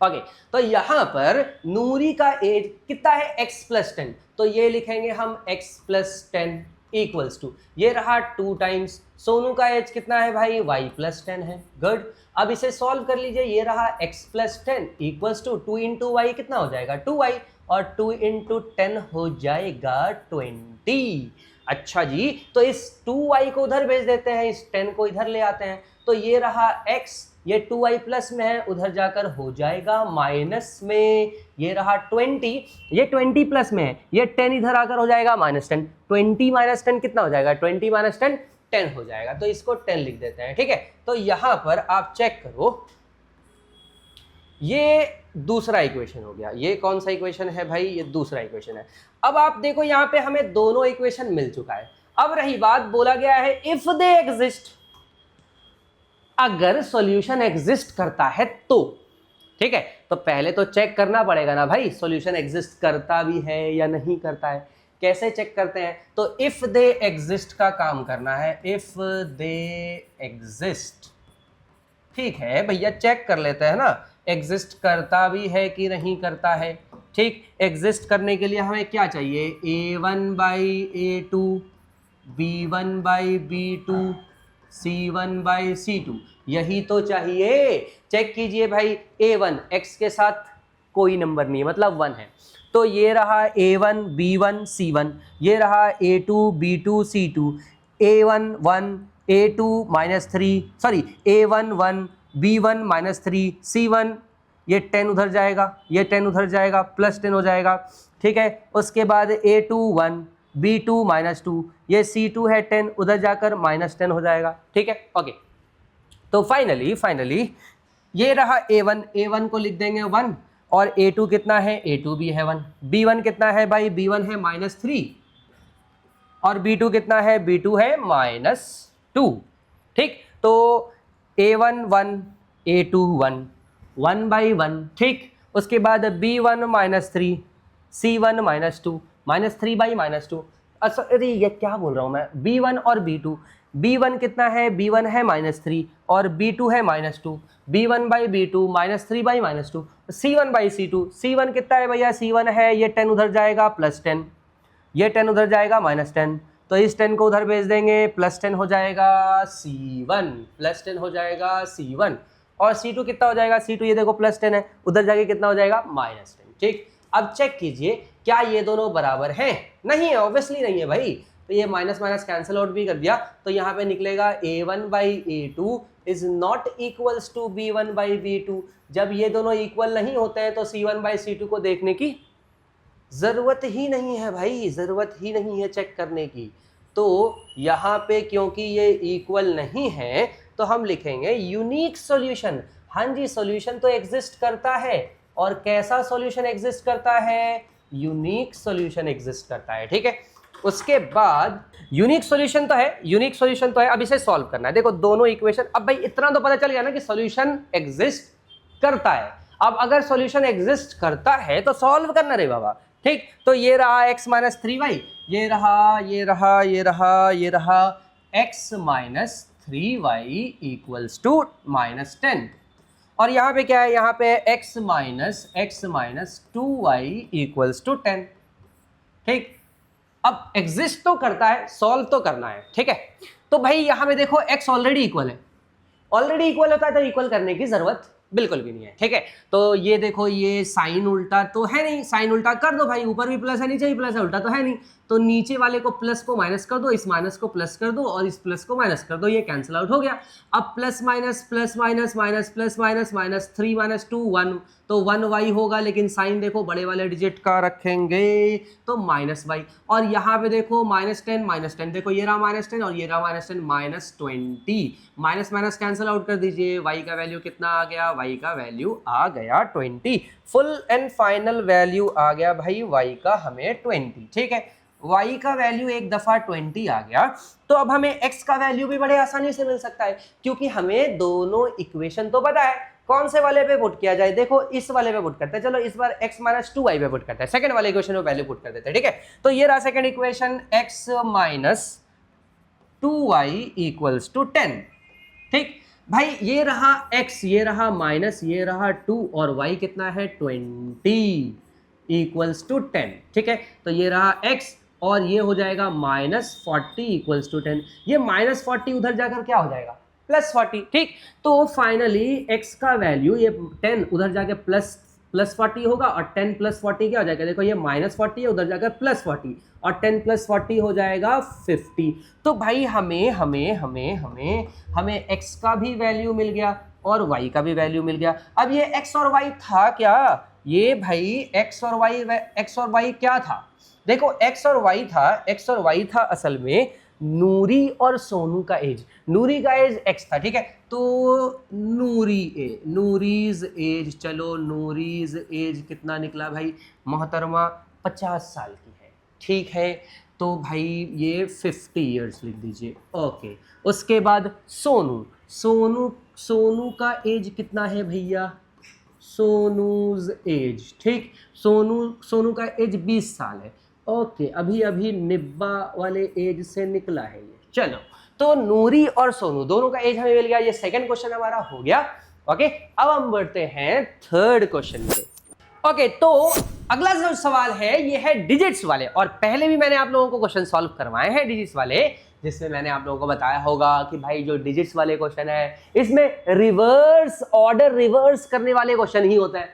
ओके, तो यहां पर नूरी का एज कितना है, x प्लस 10, तो ये लिखेंगे हम x प्लस 10 इक्वल्स टू, ये रहा 2 टाइम्स, सोनू का एज कितना है भाई, y प्लस 10 है, गुड। अब इसे सॉल्व कर लीजिए, ये रहा x plus 10 equals to 2 into Y कितना हो जाएगा 2y, और 2 इंटू 10 हो जाएगा 20। अच्छा जी, तो इस 2y को उधर भेज देते हैं, इस 10 को इधर ले आते हैं, तो ये रहा x, ये 2y प्लस में है, उधर जाकर हो जाएगा माइनस में, ये रहा 20, ये 20 प्लस में है, ये 10 इधर आकर हो जाएगा माइनस 10, 20 माइनस 10 कितना हो जाएगा, 20 माइनस 10 10 हो जाएगा, तो इसको 10 लिख देते हैं, ठीक है। तो यहां पर आप चेक करो, ये दूसरा इक्वेशन हो गया, ये कौन सा इक्वेशन है भाई, ये दूसरा इक्वेशन है। अब आप देखो यहाँ पे हमें दोनों इक्वेशन मिल चुका है। अब रही बात, बोला गया है इफ दे एग्जिस्ट, अगर सॉल्यूशन एग्जिस्ट करता है तो, ठीक है। तो पहले तो चेक करना पड़ेगा ना भाई, सॉल्यूशन एग्जिस्ट करता भी है या नहीं करता है, कैसे चेक करते हैं, तो इफ दे एग्जिस्ट का काम करना है, इफ दे एग्जिस्ट, ठीक है भैया, चेक कर लेते हैं ना, एग्जिस्ट करता भी है कि नहीं करता है। ठीक, एग्जिस्ट करने के लिए हमें क्या चाहिए, a1/a2, b1/b2, c1/c2, यही तो चाहिए। चेक कीजिए भाई, a1 x के साथ कोई नंबर नहीं है, मतलब 1 है, तो ये रहा a1 b1 c1, ये रहा a2 b2 c2, a1 1 a2 -3, sorry a1 1 b1 -3 c1, ये 10 उधर जाएगा, ये 10 उधर जाएगा, प्लस 10 हो जाएगा, ठीक है। उसके बाद a2 1 b2 -2, ये c2 है 10, उधर जाकर -10 हो जाएगा, ठीक है। ओके, तो फाइनली ये रहा a1 को लिख देंगे 1, और a2 कितना है, a2 भी है 1, b1 कितना है भाई, b1 है -3, और b2 कितना है, b2 है -2, ठीक। तो a1 1 a2 1 1/1, ठीक। उसके बाद b1 -3 c1 -2 -3/-2, अरे ये क्या बोल रहा हूँ मैं, b1 और b2, b1 कितना है, b1 है -3 और b2 है -2, b1/b2 -3/-2, c1/c2, c1 कितना है भैया, c1 है, ये 10 उधर जाएगा प्लस 10, ये 10 उधर जाएगा -10, तो इस 10 को उधर भेज देंगे, प्लस 10 हो जाएगा c1, प्लस 10 हो जाएगा c1, और c2 कितना हो जाएगा, c2 ये देखो प्लस 10 है, उधर जाके कितना हो जाएगा -10, ठीक। अब चेक कीजिए क्या ये दोनों बराबर हैं, नहीं है, ऑब्वियसली नहीं है भाई, तो ये माइनस माइनस कैंसिल आउट भी कर दिया, तो यहाँ पे निकलेगा a1/a2 is not equals to b1/b2। जब ये दोनों इक्वल नहीं होते हैं तो c1/c2 को देखने की ज़रूरत ही नहीं है भाई, ज़रूरत ही नहीं है चेक करने की। तो यहाँ पे क्योंकि ये इक्वल नहीं है तो हम लिखेंगे यूनिक सॉल्यूशन। हाँ जी, सॉल्यूशन तो एग्जिस्ट करता है, और कैसा सॉल्यूशन एग्जिस्ट करता है, यूनिक सॉल्यूशन एग्जिस्ट करता है, ठीक है। उसके बाद यूनिक सॉल्यूशन तो है, यूनिक सॉल्यूशन तो है, अब इसे सॉल्व करना है। देखो दोनों इक्वेशन, अब भाई इतना तो पता चल गया ना कि सॉल्यूशन एग्जिस्ट करता है। अब अगर सॉल्यूशन एग्जिस्ट करता है तो सॉल्व करना रे बाबा, ठीक। तो ये रहा x माइनस 3y, ये रहा ये रहा ये रहा ये रहा x minus 3y equals to -10, और यहाँ पे क्या है, यहाँ पे x minus 2y equals to 10, ठीक। अब एग्जिस्ट तो करता है, सॉल्व तो करना है, ठीक है। तो भाई यहाँ पे देखो x ऑलरेडी इक्वल है, ऑलरेडी इक्वल होता है तो इक्वल करने की जरूरत बिल्कुल भी नहीं है, ठीक है। तो ये देखो ये साइन उल्टा तो है नहीं, साइन उल्टा कर दो भाई, ऊपर भी प्लस है नीचे भी प्लस है, उल्टा तो है नहीं, तो नीचे वाले को प्लस को माइनस कर दो, इस माइनस को प्लस कर दो और इस प्लस को माइनस कर दो, ये कैंसिल आउट हो गया। अब plus minus plus minus minus plus minus minus 3 minus 2 1, तो 1y होगा, लेकिन साइन देखो बड़े वाले डिजिट का रखेंगे तो -y, और यहाँ पे देखो -10 देखो ये रहा -10 और ये रहा -10 -20, माइनस माइनस कैंसिल आउट कर दीजिए, y का वैल्यू कितना आ गया, y का वैल्यू आ गया 20, फुल एंड फाइनल वैल्यू आ गया भाई y का हमें 20, ठीक है। y का वैल्यू एक दफा 20 आ गया, तो अब हमें x का वैल्यू भी बड़े आसानी से मिल सकता है, क्योंकि हमें दोनों इक्वेशन तो पता है। कौन से वाले पे पुट किया जाए, देखो इस वाले पे पुट करते हैं, चलो इस बार x माइनस 2y पे पुट करते हैं, सेकंड वाले इक्वेशन में वैल्यू पुट कर देते हैं, ठीक है। तो ये रहा second equation, x minus 2y equals to 10, ठीक। भाई ये रहा x, ये रहा माइनस, ये रहा 2 और y कितना है 20 इक्वल्स टू 10, ठीक है। तो ये रहा x और ये हो जाएगा -40 इक्वल्स टू 10, ये -40 उधर जाकर क्या हो जाएगा +40, ठीक। तो फाइनली x का वैल्यू ये 10 उधर जाके प्लस 40 होगा और 10 + 40 क्या हो जाएगा, देखो ये -40 है उधर जाकर +40 और 10 + 40 हो जाएगा 50। तो भाई हमें हमें हमें हमें हमें x का भी वैल्यू मिल गया और y का भी वैल्यू मिल गया। अब ये x और y था क्या, ये भाई x और y क्या था, देखो x और y था असल में नूरी और सोनू का एज, नूरी का एज x था, ठीक है। तो नूरीज एज, चलो नूरीज एज कितना निकला भाई मोहतरमा 50 साल की है, ठीक है। तो भाई ये 50 इयर्स लिख दीजिए, ओके। उसके बाद सोनू का एज कितना है भैया, सोनूज एज, ठीक। सोनू का एज 20 साल है, ओके। अभी निब्बा वाले एज से निकला है ये, चलो। तो नूरी और सोनू दोनों का एज हमें मिल गया, ये सेकंड क्वेश्चन हमारा हो गया, ओके। अब हम बढ़ते हैं थर्ड क्वेश्चन पे, ओके। तो अगला जो सवाल है ये है डिजिट्स वाले, और पहले भी मैंने आप लोगों को क्वेश्चन सॉल्व करवाए हैं डिजिट्स वाले, जिसमें मैंने आप लोगों को बताया होगा कि भाई जो डिजिट्स वाले क्वेश्चन है इसमें रिवर्स ऑर्डर रिवर्स करने वाले क्वेश्चन ही होते हैं,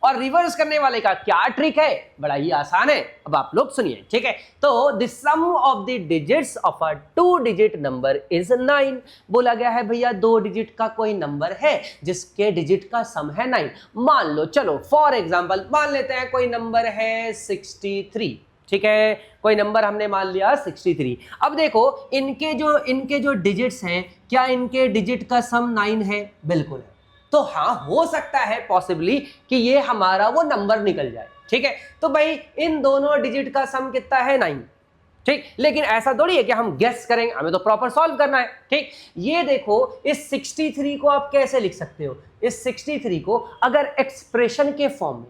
और रिवर्स करने वाले का क्या ट्रिक है, बड़ा ही आसान है, अब आप लोग सुनिए, ठीक है। तो the sum of the digits of a 2 digit number is 9, बोला गया है भैया 2 डिजिट का कोई नंबर है जिसके डिजिट का सम है 9। मान लो, चलो फॉर एग्जांपल मान लेते हैं कोई नंबर है 63, ठीक है, कोई नंबर हमने मान लिया 63। अब देखो इनके जो डिजिट्स हैं, क्या इनके डिजिट का सम 9 है, बिल्कुल है। तो हाँ हो सकता है पॉसिबली कि ये हमारा वो नंबर निकल जाए, ठीक है। तो भाई इन दोनों डिजिट का सम कितना है 9, ठीक। लेकिन ऐसा थोड़ी है कि हम गेस करेंगे, हमें तो प्रॉपर सॉल्व करना है, ठीक। ये देखो इस 63 को आप कैसे लिख सकते हो, इस 63 को अगर एक्सप्रेशन के फॉर्म में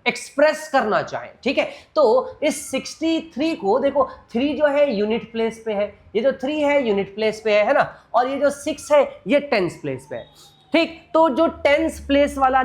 एक्सप्रेस करना चाहें, ठीक है, तो इस 63 को देखो 3 जो है यूनिट प्लेस पे है, ये जो 3 है यूनिट प्लेस पे है ना, और ये जो 6 है ये टेंस प्लेस पे है, ठीक। तो जो टेंस प्लेस वाला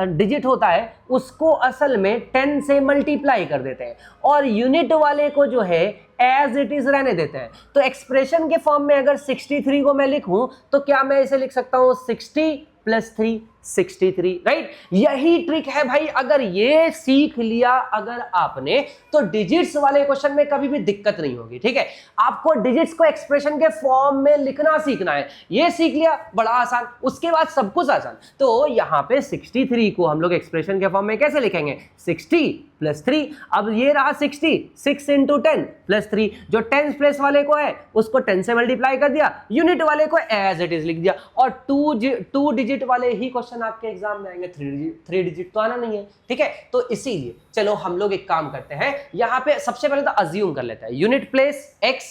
डिजिट होता है उसको असल में 10 से मल्टीप्लाई कर देते हैं, और यूनिट वाले को जो है एज इट इज रहने देते हैं। तो एक्सप्रेशन के फॉर्म में अगर 63 को मैं लिखूं तो क्या मैं इसे लिख सकता हूं 60 + 3 63, राइट। यही ट्रिक है भाई, अगर ये सीख लिया अगर आपने तो डिजिट्स वाले क्वेश्चन में कभी भी दिक्कत नहीं होगी, ठीक है। आपको डिजिट्स को एक्सप्रेशन के फॉर्म में लिखना सीखना है, ये सीख लिया बड़ा आसान, उसके बाद सब कुछ आसान। तो यहाँ पे 63 को हम लोग एक्सप्रेशन के फॉर्म में कैसे लिखेंगे, 60 + 3। अब ये रहा 60, 6 × 10 + 3, जो टेंस प्लेस वाले को है उसको 10 से मल्टीप्लाई कर दिया, यूनिट वाले को एज इट इज लिख दिया, और 2 डिजिट वाले ही क्वेश्चन क्वेश्चन आपके एग्जाम में आएंगे, थ्री डिजिट तो आना नहीं है, ठीक है। तो इसीलिए चलो हम लोग एक काम करते हैं, यहाँ पे सबसे पहले तो अज्यूम कर लेते हैं unit place x,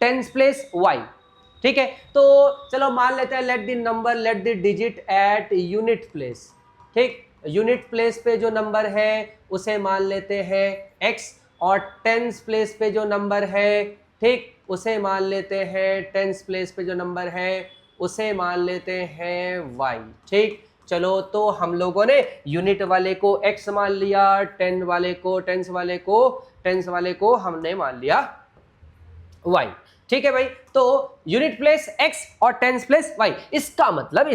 tens place y, ठीक है। तो चलो मान लेते हैं let the digit at unit place, ठीक। यूनिट प्लेस पे जो नंबर है उसे मान लेते हैं x, और टेंस प्लेस पे जो नंबर है, ठीक, उसे मान लेते हैं, टेंस प्लेस पे जो नंबर है उसे मान लेते हैं y, ठीक। चलो तो हम लोगों ने यूनिट वाले को x मान लिया, टेंस वाले को हमने मान लिया y, ठीक है भाई। तो यूनिट प्लेस x और टेंस प्लेस y, इसका मतलब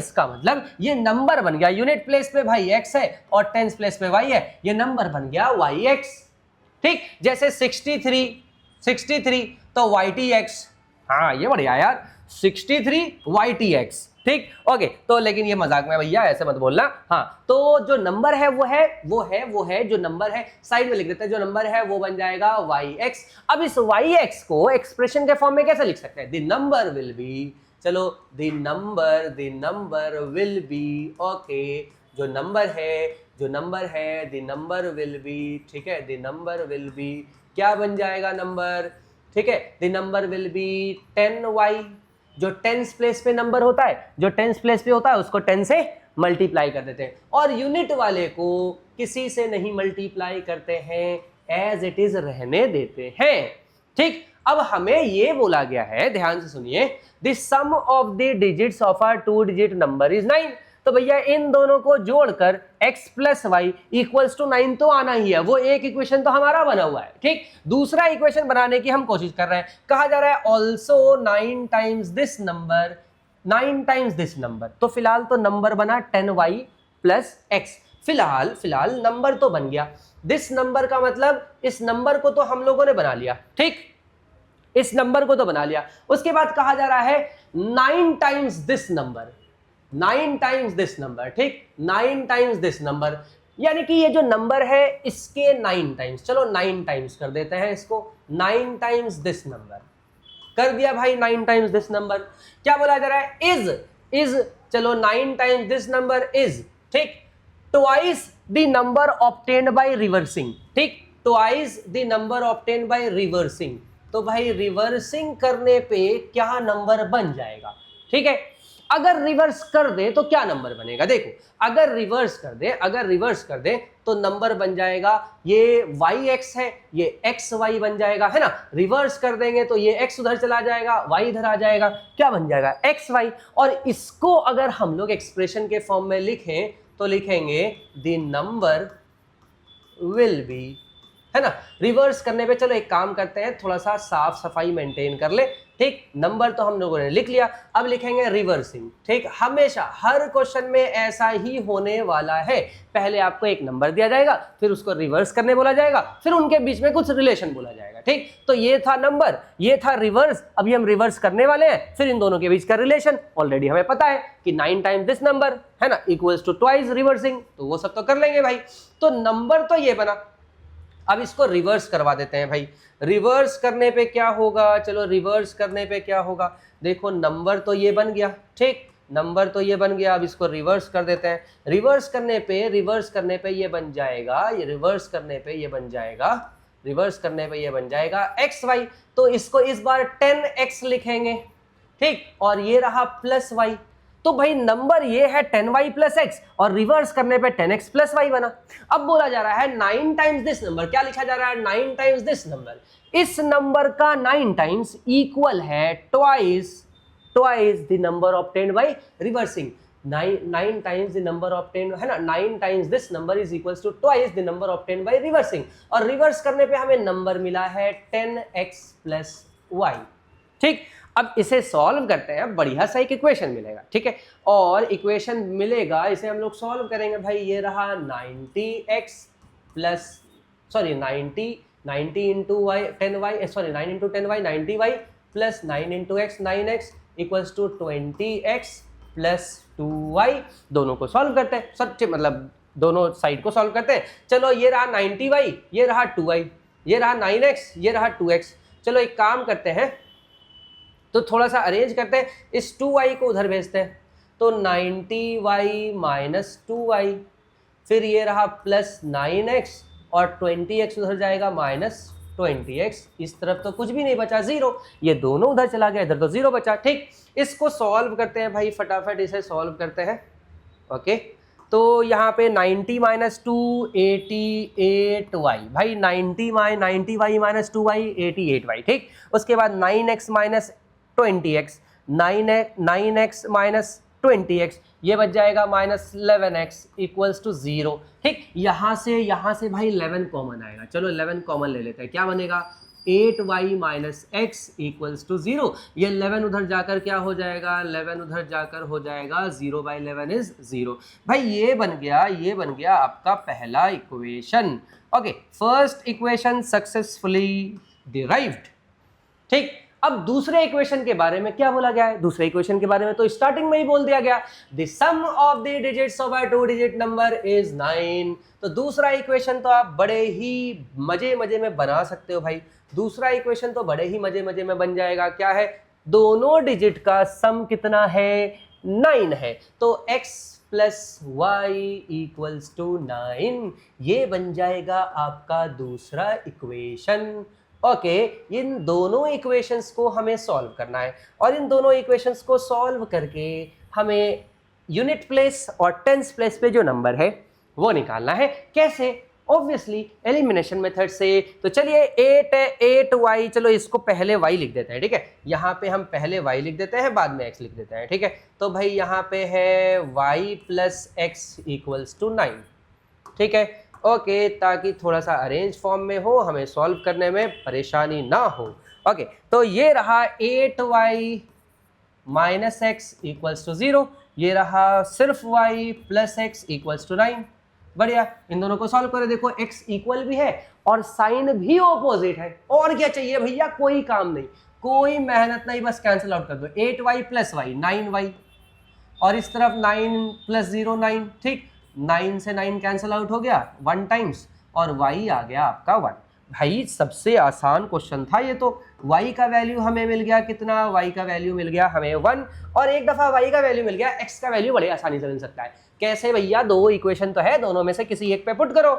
ये नंबर बन गया, यूनिट प्लेस पे भाई x है और टेंस प्लेस पे y है, ये नंबर बन गया yx, ठीक। जैसे 63 तो ytx, हाँ ये बढ़िया यार, 63 ytx, ठीक, ओके। तो लेकिन ये मजाक में भैया, ऐसे मत बोलना, हाँ। तो जो नंबर है वो है जो नंबर है साइड में लिख देते हैं, जो नंबर है वो बन जाएगा yx। अब इस yx को एक्सप्रेशन के फॉर्म में कैसे लिख सकते हैं? द नंबर विल बी, चलो the number will be, okay, जो नंबर है द नंबर विल बी, ठीक है, द नंबर विल बी क्या बन जाएगा नंबर, ठीक है, the number will be 10y। जो टेंस प्लेस पे नंबर होता है, उसको 10 से मल्टीप्लाई कर देते हैं, और यूनिट वाले को किसी से नहीं मल्टीप्लाई करते हैं, एज इट इज रहने देते हैं, ठीक। अब हमें ये बोला गया है, ध्यान से सुनिए, the sum of the digits of a 2 digit number is 9। तो भैया इन दोनों को जोड़कर x plus y equals to 9 तो आना ही है, वो एक इक्वेशन तो हमारा बना हुआ है, ठीक। दूसरा इक्वेशन बनाने की हम कोशिश कर रहे हैं, कहा जा रहा है ऑल्सो 9 टाइम्स दिस नंबर, तो फिलहाल तो नंबर बना 10y प्लस x, फिलहाल नंबर तो बन गया। दिस नंबर का मतलब इस नंबर को तो हम लोगों ने बना लिया, ठीक, इस नंबर को तो बना लिया। उसके बाद कहा जा रहा है 9 times this number, 9 times this number, ठीक, 9 टाइम्स दिस नंबर, यानी कि ये जो नंबर है इसके 9 टाइम्स, चलो 9 टाइम्स कर देते हैं इसको, 9 टाइम्स दिस नंबर कर दिया भाई, 9 टाइम्स दिस नंबर। क्या बोला जा रहा है? इज, चलो 9 टाइम्स दिस नंबर इज, ठीक, twice the number obtained by reversing, ठीक, twice the number obtained by reversing. तो भाई रिवर्सिंग करने पे क्या नंबर बन जाएगा, ठीक है। अगर रिवर्स कर दे तो क्या नंबर बनेगा, देखो, अगर रिवर्स कर दे तो नंबर बन जाएगा, ये yx है, ये xy बन जाएगा, है ना। रिवर्स कर देंगे तो ये x उधर चला जाएगा, y इधर आ जाएगा, क्या बन जाएगा xy। और इसको अगर हम लोग एक्सप्रेशन के फॉर्म में लिखें तो लिखेंगे द नंबर विल बी, है ना। रिवर्स करने पे चलो एक काम करते हैं, थोड़ा सा साफ सफाई मेंटेन कर ले, ठीक। नंबर तो हम लोगों ने लिख लिया, अब लिखेंगे रिवर्सिंग, ठीक। हमेशा हर क्वेश्चन में ऐसा ही होने वाला है, पहले आपको एक नंबर दिया जाएगा, फिर उसको रिवर्स करने बोला जाएगा, फिर उनके बीच में कुछ रिलेशन बोला जाएगा, ठीक। तो ये था नंबर, ये था रिवर्स, अभी हम रिवर्स करने वाले हैं, फिर इन दोनों के बीच का रिलेशन ऑलरेडी हमें पता है कि 9 टाइम्स दिस नंबर, है ना, इक्वल्स टू ट्वाइस रिवर्सिंग, तो वो सब तो कर लेंगे भाई। तो नंबर तो ये बना, अब इसको रिवर्स करवा देते हैं भाई। रिवर्स करने पे क्या होगा, चलो रिवर्स करने पे क्या होगा, देखो नंबर तो ये बन गया, ठीक, नंबर तो ये बन गया। अब इसको रिवर्स कर देते हैं, रिवर्स करने पे ये बन जाएगा, ये रिवर्स करने पे ये बन जाएगा xy। तो इसको इस बार 10x लिखेंगे, ठीक, और ये रहा प्लस y। तो भाई नंबर ये है 10y प्लस x, और रिवर्स करने पे 10x प्लस y बना। अब बोला जा रहा है 9 टाइम्स दिस नंबर, क्या लिखा जा रहा है, 9 टाइम्स दिस नंबर, इस नंबर का 9 टाइम्स इक्वल है twice the number obtained by reversing. 9 times the number obtained, है ना, 9 times this number is equals to twice the number obtained by reversing, और रिवर्स करने पे हमें नंबर मिला है 10x प्लस y, ठीक। अब इसे सॉल्व करते हैं, बढ़िया सा एक इक्वेशन मिलेगा, ठीक है, और इक्वेशन मिलेगा, इसे हम लोग सॉल्व करेंगे भाई। ये रहा 90x plus, sorry 90 into y 10y, sorry 9 into 10y 90y plus 9 into x 9x equals to 20x plus 2y। दोनों को सॉल्व करते हैं, सब मतलब दोनों साइड को सॉल्व करते हैं। चलो ये रहा 90y, ये रहा 2y, ये रहा 9x, ये रहा 2x। चलो एक काम करते हैं, तो थोड़ा सा अरेंज करते हैं, इस 2y को उधर भेजते हैं, तो 90y माइनस 2y, फिर ये रहा प्लस 9x और 20x उधर जाएगा माइनस 20x, इस तरफ तो कुछ भी नहीं बचा, 0, ये दोनों उधर चला गया, इधर तो 0 बचा। ठीक, इसको सॉल्व करते हैं भाई, फटाफट इसे सॉल्व करते हैं। ओके, तो यहाँ पे 90 माइनस 2 88y, भाई 90y माइनस 2y 88y। ठीक, उसके बाद 9x minus 20x, 9x minus 20x, ये बच जाएगा माइनस 11x इक्वल्स टू 0। ठीक, यहाँ से भाई 11 कॉमन आएगा, चलो 11 कॉमन ले लेते हैं, क्या बनेगा 8y minus x equals to 0। ये 11 उधर जाकर क्या हो जाएगा, 11 उधर जाकर हो जाएगा 0/11 इज 0। भाई ये बन गया आपका पहला equation. Okay, first equation successfully derived. ठीक, अब दूसरे इक्वेशन के बारे में क्या बोला गया है, दूसरे इक्वेशन के बारे में तो स्टार्टिंग में ही बोल दिया गया, the sum of the digits of a 2 digit number is 9। तो दूसरा इक्वेशन तो आप बड़े ही मजे में बना सकते हो भाई, दूसरा इक्वेशन तो बड़े ही मजे में बन जाएगा। क्या है, दोनों डिजिट का सम कितना है, 9 है, तो x plus y equals to 9, ये बन जाएगा आपका दूसरा इक्वेशन। ओके, इन दोनों इक्वेशंस को हमें सॉल्व करना है और इन दोनों इक्वेशंस को सॉल्व करके हमें यूनिट प्लेस और टेंस प्लेस पे जो नंबर है वो निकालना है। कैसे, ऑब्वियसली एलिमिनेशन मेथड से। तो चलिए 8y, चलो इसको पहले y लिख देते हैं। ठीक है, यहाँ पे हम पहले y लिख देते हैं, बाद में x लिख देते हैं। ठीक है, तो भाई यहाँ पे है y plus x equals to 9। ठीक है, ओके, ताकि थोड़ा सा अरेंज फॉर्म में हो, हमें सॉल्व करने में परेशानी ना हो। ओके, तो ये रहा 8y minus x equals to 0, ये रहा सिर्फ y plus x equals to 9। बढ़िया, इन दोनों को सॉल्व करें, देखो x इक्वल भी है और साइन भी ऑपोजिट है, और क्या चाहिए भैया, कोई काम नहीं, कोई मेहनत नहीं, बस कैंसिल आउट कर दो। 8y प्लस y 9y, और इस तरफ 9 प्लस 0 9। ठीक, 9 से 9 कैंसिल आउट हो गया 1 टाइम्स, और y आ गया आपका 1। भाई सबसे आसान क्वेश्चन था ये तो। y का वैल्यू हमें मिल गया कितना, y का वैल्यू मिल गया हमें 1, और एक दफा y का वैल्यू मिल गया, x का वैल्यू बड़े आसानी से मिल सकता है। कैसे भैया, दो इक्वेशन तो है, दोनों में से किसी एक पे पुट करो।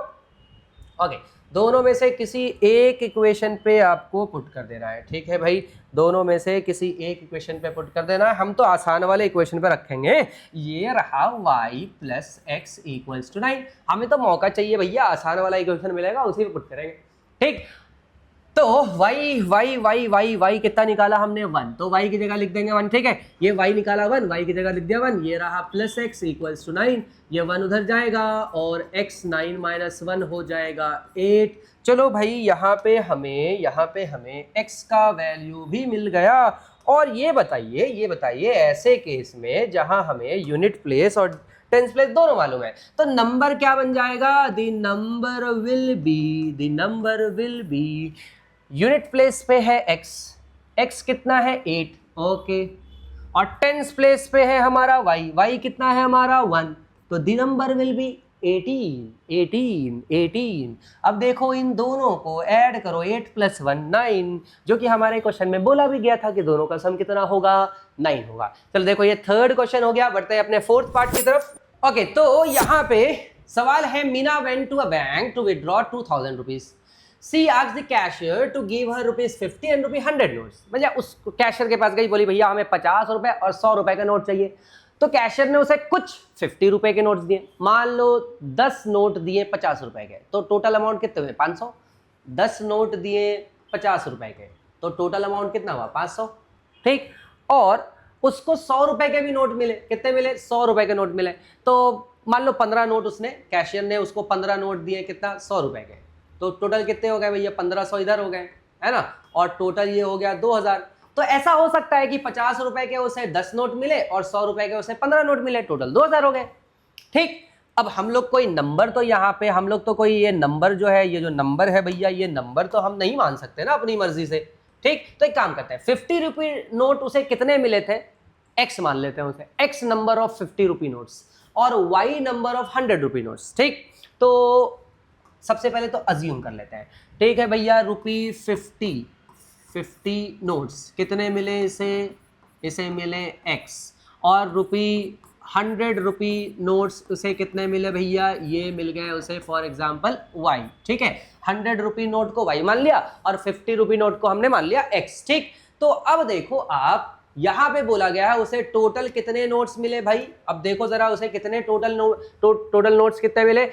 ओके, दोनों में से किसी एक इक्वेशन पे आपको पुट कर देना है। ठीक है भाई, दोनों में से किसी एक इक्वेशन पे पुट कर देना है। हम तो आसान वाले इक्वेशन पे रखेंगे, ये रहा y plus x equals to 9। हमें तो मौका चाहिए भैया, आसान वाला इक्वेशन मिलेगा उसी पे पुट करेंगे। ठीक, तो y कितना निकाला हमने, 1, तो y की जगह लिख देंगे 1। ठीक है, ये y निकाला 1, y की जगह लिख दिया 1। ये रहा प्लस एक्स इक्वल्स टू 9, ये 1 उधर जाएगा और x 9 माइनस 1 हो जाएगा 8। चलो भाई, यहाँ पे हमें x का वैल्यू भी मिल गया। और ये बताइए ऐसे केस में जहाँ हमें यूनिट प्लेस और टेंस प्लेस दोनों मालूम है, तो नंबर क्या बन जाएगा, the number will be unit place पे है x कितना है 8, ओके, और टेंस प्लेस पे है हमारा y कितना है हमारा 1, तो द नंबर विल बी 18। अब देखो इन दोनों को ऐड करो, 8 प्लस 1 9, जो कि हमारे क्वेश्चन में बोला भी गया था कि दोनों का सम कितना होगा, 9 होगा। चलो देखो, ये थर्ड क्वेश्चन हो गया, बढ़ते हैं अपने फोर्थ पार्ट की तरफ। ओके, तो यहाँ पे सवाल है, Meena went to a bank to withdraw 2000 rupees. She asked the cashier to give her ₹50 and ₹100 notes। भैया उस कैशियर के पास गई, बोली भैया हमें 50 रुपए और 100 रुपए का नोट चाहिए। तो कैशियर ने उसे कुछ 50 रुपए के नोट्स दिए, मान लो 10 नोट दिए 50 रुपए के, तो टोटल अमाउंट कितने हुए 500। 10 नोट दिए 50 रुपए के, तो टोटल अमाउंट कितना हुआ 500। ठीक, और उसको 100 रुपए के भी नोट मिले, कितने मिले 100 रुपए के नोट मिले। तो मान लो 15 नोट उसने, कैशियर ने उसको 15 नोट दिए, कितना 100 रुपए के, तो टोटल कितने हो गए भैया 1500 इधर हो गए, है ना, और टोटल ये हो गया 2000। तो ऐसा हो सकता है कि 50 रुपए के उसे 10 नोट मिले और 100 रुपए के उसे 15 नोट मिले, टोटल 2000 हो गए। ठीक, अब हम लोग कोई नंबर तो यहाँ पे हम लोग तो कोई ये नंबर जो है, ये जो नंबर है भैया, ये नंबर तो हम नहीं मान सकते ना अपनी मर्जी से। ठीक, तो एक काम करते हैं, 50 रुपी नोट उसे कितने मिले थे, x मान लेते हैं उसे, x number of 50 rupee notes और y number of 100 rupee notes. ठीक, तो सबसे पहले तो अज्यूम कर लेते हैं। ठीक है भैया, ₹50 नोट्स कितने मिले इसे मिले x, और ₹100 100 रुपी नोट्स उसे कितने मिले भैया, ये मिल गए उसे फॉर एग्जाम्पल y, ठीक है। 100 रुपी नोट को y मान लिया और 50 रुपी नोट को हमने मान लिया x, ठीक। तो अब देखो आप, यहां पे बोला गया है उसे टोटल कितने नोट्स मिले भाई। अब देखो जरा उसे कितने टोटल नोट्स कितने मिले।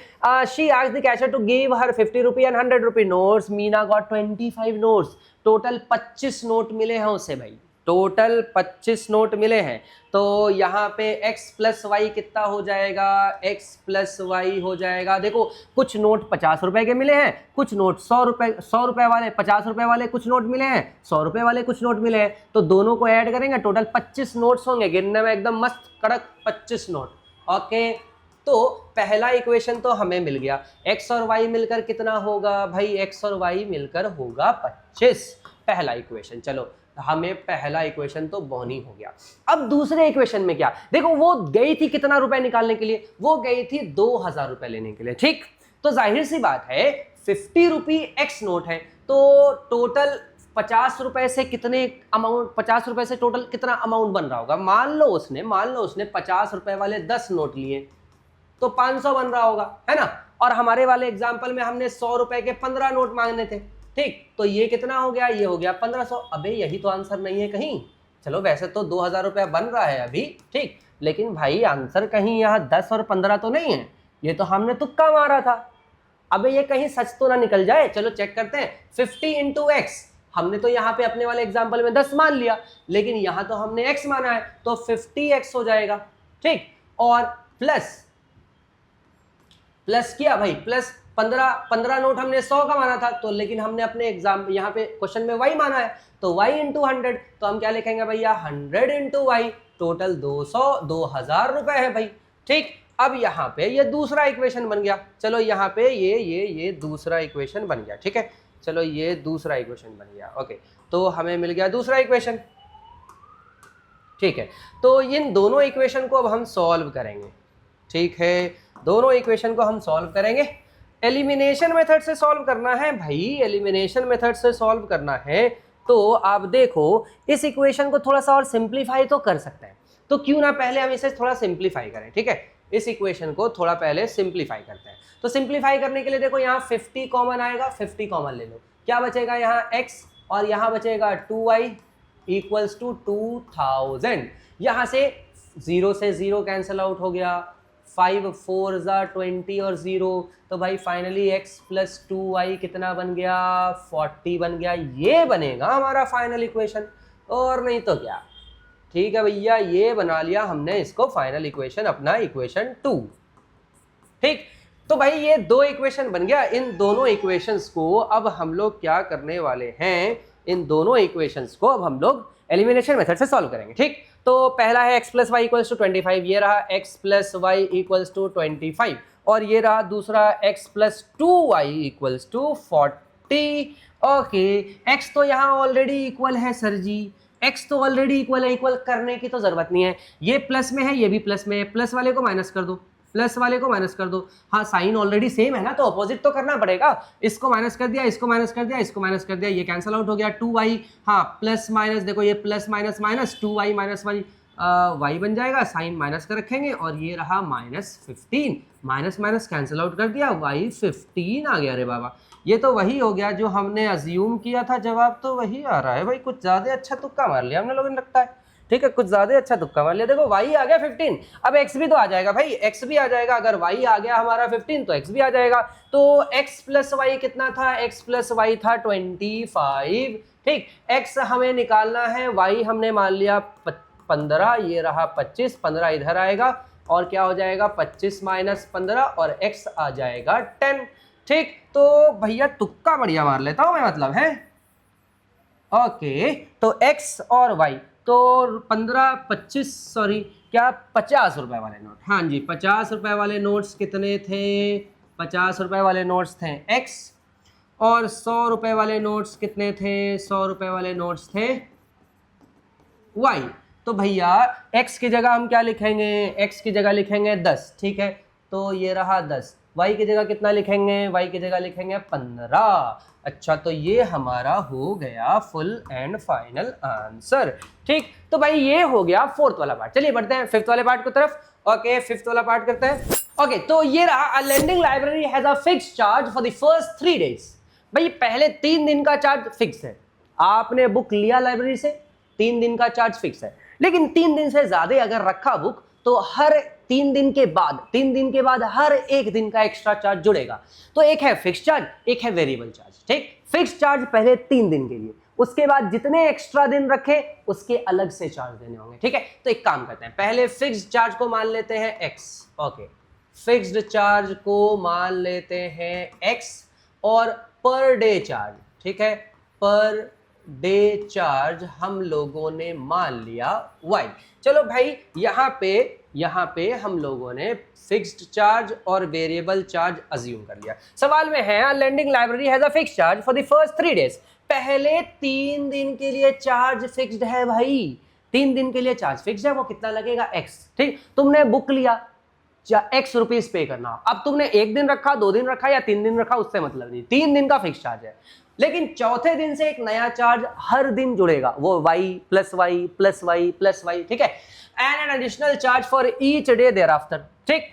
She asked the cashier to give her 50 rupee and 100 rupee notes. Meena got 25 notes. Total 25 note मिले हैं उसे भाई, टोटल 25 नोट मिले हैं। तो यहाँ पे x प्लस वाई कितना हो जाएगा, x प्लस वाई हो जाएगा। देखो कुछ नोट 50 रुपए के मिले हैं, कुछ नोट 100 रुपए वाले, 50 रुपए वाले कुछ नोट मिले हैं, 100 रुपए वाले कुछ नोट मिले हैं। तो दोनों को ऐड करेंगे, टोटल 25 नोट्स होंगे। गिनने में एकदम मस्त कड़क 25 नोट। ओके, तो पहला इक्वेशन तो हमें मिल गया। x और y मिलकर कितना होगा भाई, x और y मिलकर होगा 25, पहला इक्वेशन। चलो हमें पहला इक्वेशन तो बोनी हो गया। अब दूसरे इक्वेशन में क्या, देखो वो गई थी कितना रुपए निकालने के लिए, वो गई थी 2000 रुपए लेने के लिए, ठीक। तो जाहिर सी बात है 50 रुपी एक्स नोट है, तो टोटल 50 रुपए से कितने अमाउंट, 50 रुपए से टोटल कितना अमाउंट बन रहा होगा। मान लो उसने 50 रुपए वाले 10 नोट लिए तो 500 बन रहा होगा, है ना। और हमारे वाले एग्जाम्पल में हमने 100 रुपए के 15 नोट मांगने थे, ठीक। तो ये कितना हो गया, ये हो गया 1500। अबे यही तो आंसर नहीं है कहीं। चलो वैसे तो 2000 रुपया बन रहा है अभी, ठीक, लेकिन भाई आंसर कहीं यहाँ 10 और 15 तो नहीं है, ये तो हमने तुक्का मारा था। अबे ये कहीं सच तो ना निकल जाए। चलो चेक करते हैं। 50 इंटू एक्स, हमने तो यहाँ पे अपने वाले एग्जाम्पल में 10 मान लिया, लेकिन यहाँ तो हमने x माना है, तो 50x हो जाएगा, ठीक। और प्लस किया भाई, प्लस 15 नोट हमने 100 का माना था, तो लेकिन हमने अपने एग्जाम यहाँ पे क्वेश्चन में y माना है, तो y इंटू 100, तो हम क्या लिखेंगे भैया 100 इंटू वाई, टोटल 2000 रुपए है भाई, ठीक। अब यहाँ पे ये दूसरा इक्वेशन बन गया। चलो यहाँ पे ये दूसरा इक्वेशन बन गया, ठीक है। चलो ये दूसरा इक्वेशन बन गया, ओके। तो हमें मिल गया दूसरा इक्वेशन, ठीक है। तो इन दोनों इक्वेशन को अब हम सॉल्व करेंगे, ठीक है। दोनों इक्वेशन को हम सॉल्व करेंगे। एलिमिनेशन मेथड से सॉल्व करना है भाई, एलिमिनेशन मेथड से सॉल्व करना है। तो आप देखो इस इक्वेशन को थोड़ा सा और सिंप्लीफाई तो कर सकते हैं, तो क्यों ना पहले हम इसे थोड़ा सिंप्लीफाई करें, ठीक है। इस इक्वेशन को थोड़ा पहले सिंप्लीफाई करते हैं। तो सिंप्लीफाई करने के लिए देखो यहाँ 50 कॉमन आएगा, 50 कॉमन ले लो, क्या बचेगा यहाँ x और यहाँ बचेगा 2y इक्वल्स टू 2000। यहाँ से 0 से 0 कैंसिल आउट हो गया, 5 4 20 और 0, तो भाई फाइनली x प्लस 2y कितना बन गया, 40 बन गया। ये बनेगा हमारा फाइनल इक्वेशन, और नहीं तो क्या, ठीक है भैया। ये बना लिया हमने इसको फाइनल इक्वेशन, अपना इक्वेशन 2, ठीक। तो भाई ये दो इक्वेशन बन गया। इन दोनों इक्वेशंस को अब हम लोग क्या करने वाले हैं, इन दोनों इक्वेशंस को अब हम लोग एलिमिनेशन मेथड से सॉल्व करेंगे, ठीक। तो पहला है x plus y equals to 25, ये रहा x plus y equals to 25, और ये रहा दूसरा x plus 2y equals to 40। Okay, x तो यहाँ ऑलरेडी इक्वल है सर जी, x तो ऑलरेडी इक्वल है, इक्वल करने की तो जरूरत नहीं है। ये प्लस में है, ये भी प्लस में है, प्लस वाले को माइनस कर दो, प्लस वाले को माइनस कर दो। हाँ साइन ऑलरेडी सेम है ना, तो अपोजिट तो करना पड़ेगा। इसको माइनस कर दिया, इसको माइनस कर दिया, इसको माइनस कर दिया, ये कैंसिल आउट हो गया। 2y, हाँ प्लस माइनस, देखो ये plus minus minus, 2y minus y y बन जाएगा, साइन माइनस कर रखेंगे, और ये रहा -15, माइनस माइनस कैंसिल आउट कर दिया, y 15 आ गया। अरे बाबा, ये तो वही हो गया जो हमने अज्यूम किया था, जवाब तो वही आ रहा है भाई। कुछ ज़्यादा अच्छा तुक्का मार लिया हमने लोगों ने लगता है, ठीक है, कुछ ज्यादा अच्छा तुक्का मार लिया। देखो y आ गया 15, अब x भी तो आ जाएगा भाई, x भी आ जाएगा। अगर y आ गया हमारा 15 तो x भी आ जाएगा। तो x प्लस वाई कितना था, x प्लस वाई था 25, ठीक। x हमें निकालना है, y हमने मान लिया 15, ये रहा 25, 15 इधर आएगा, और क्या हो जाएगा 25 माइनस 15, और x आ जाएगा 10, ठीक। तो भैया तुक्का बढ़िया मार लेता हूँ मैं, मतलब है। ओके, तो x और y, तो 50 रुपए वाले नोट, हाँ जी 50 रुपए वाले नोट्स कितने थे, 50 रुपए वाले नोट्स थे x, और 100 रुपए वाले नोट्स कितने थे, 100 रुपए वाले नोट्स थे y। तो भैया x की जगह हम क्या लिखेंगे, x की जगह लिखेंगे 10, ठीक है। तो ये रहा 10, y की जगह कितना लिखेंगे, y की जगह लिखेंगे 15। अच्छा, तो ये हमारा हो गया फुल एंड फाइनल आंसर, ठीक। तो भाई ये हो गया फोर्थ वाला पार्ट। चलिए बढ़ते हैं फिफ्थ वाले पार्ट की तरफ। ओके, फिफ्थ वाला पार्ट करते हैं। ओके, तो ये रहा, lending library has a fixed charge for the first 3 days. भाई पहले 3 दिन का चार्ज फिक्स है, आपने बुक लिया लाइब्रेरी से, 3 दिन का चार्ज फिक्स है। लेकिन 3 दिन से ज्यादा अगर रखा बुक तो हर 3 दिन के बाद हर 1 दिन का एक्स्ट्रा चार्ज जुड़ेगा। तो एक है फिक्स चार्ज, एक है वेरिएबल चार्ज। ठीक, फिक्स चार्ज पहले 3 दिन के लिए, उसके बाद जितने एक्स्ट्रा दिन रखे उसके अलग से चार्ज देने होंगे। ठीक है, तो एक काम करते हैं, पहले फिक्स्ड चार्ज को मान लेते हैं x। ओके, फिक्स्ड चार्ज को मान लेते हैं x और पर डे चार्ज, ठीक है, पर डे चार्ज हम लोगों ने मान लिया y। चलो भाई यहाँ पे हम लोगों ने फिक्स्ड चार्ज और वेरिएबल चार्ज अज्यूम कर लिया। सवाल में है lending library has a fixed charge for the first 3 days. पहले 3 दिन के लिए चार्ज फिक्स्ड है भाई, 3 दिन के लिए चार्ज फिक्स्ड है, वो कितना लगेगा x। ठीक, तुमने बुक लिया, x रुपीस पे करना। अब तुमने 1 दिन रखा, 2 दिन रखा या 3 दिन रखा, उससे मतलब नहीं, 3 दिन का फिक्स चार्ज है। लेकिन चौथे दिन से एक नया चार्ज हर दिन जुड़ेगा, वो y plus Y plus Y plus Y. ठीक है, and an additional charge for each day thereafter. ठीक,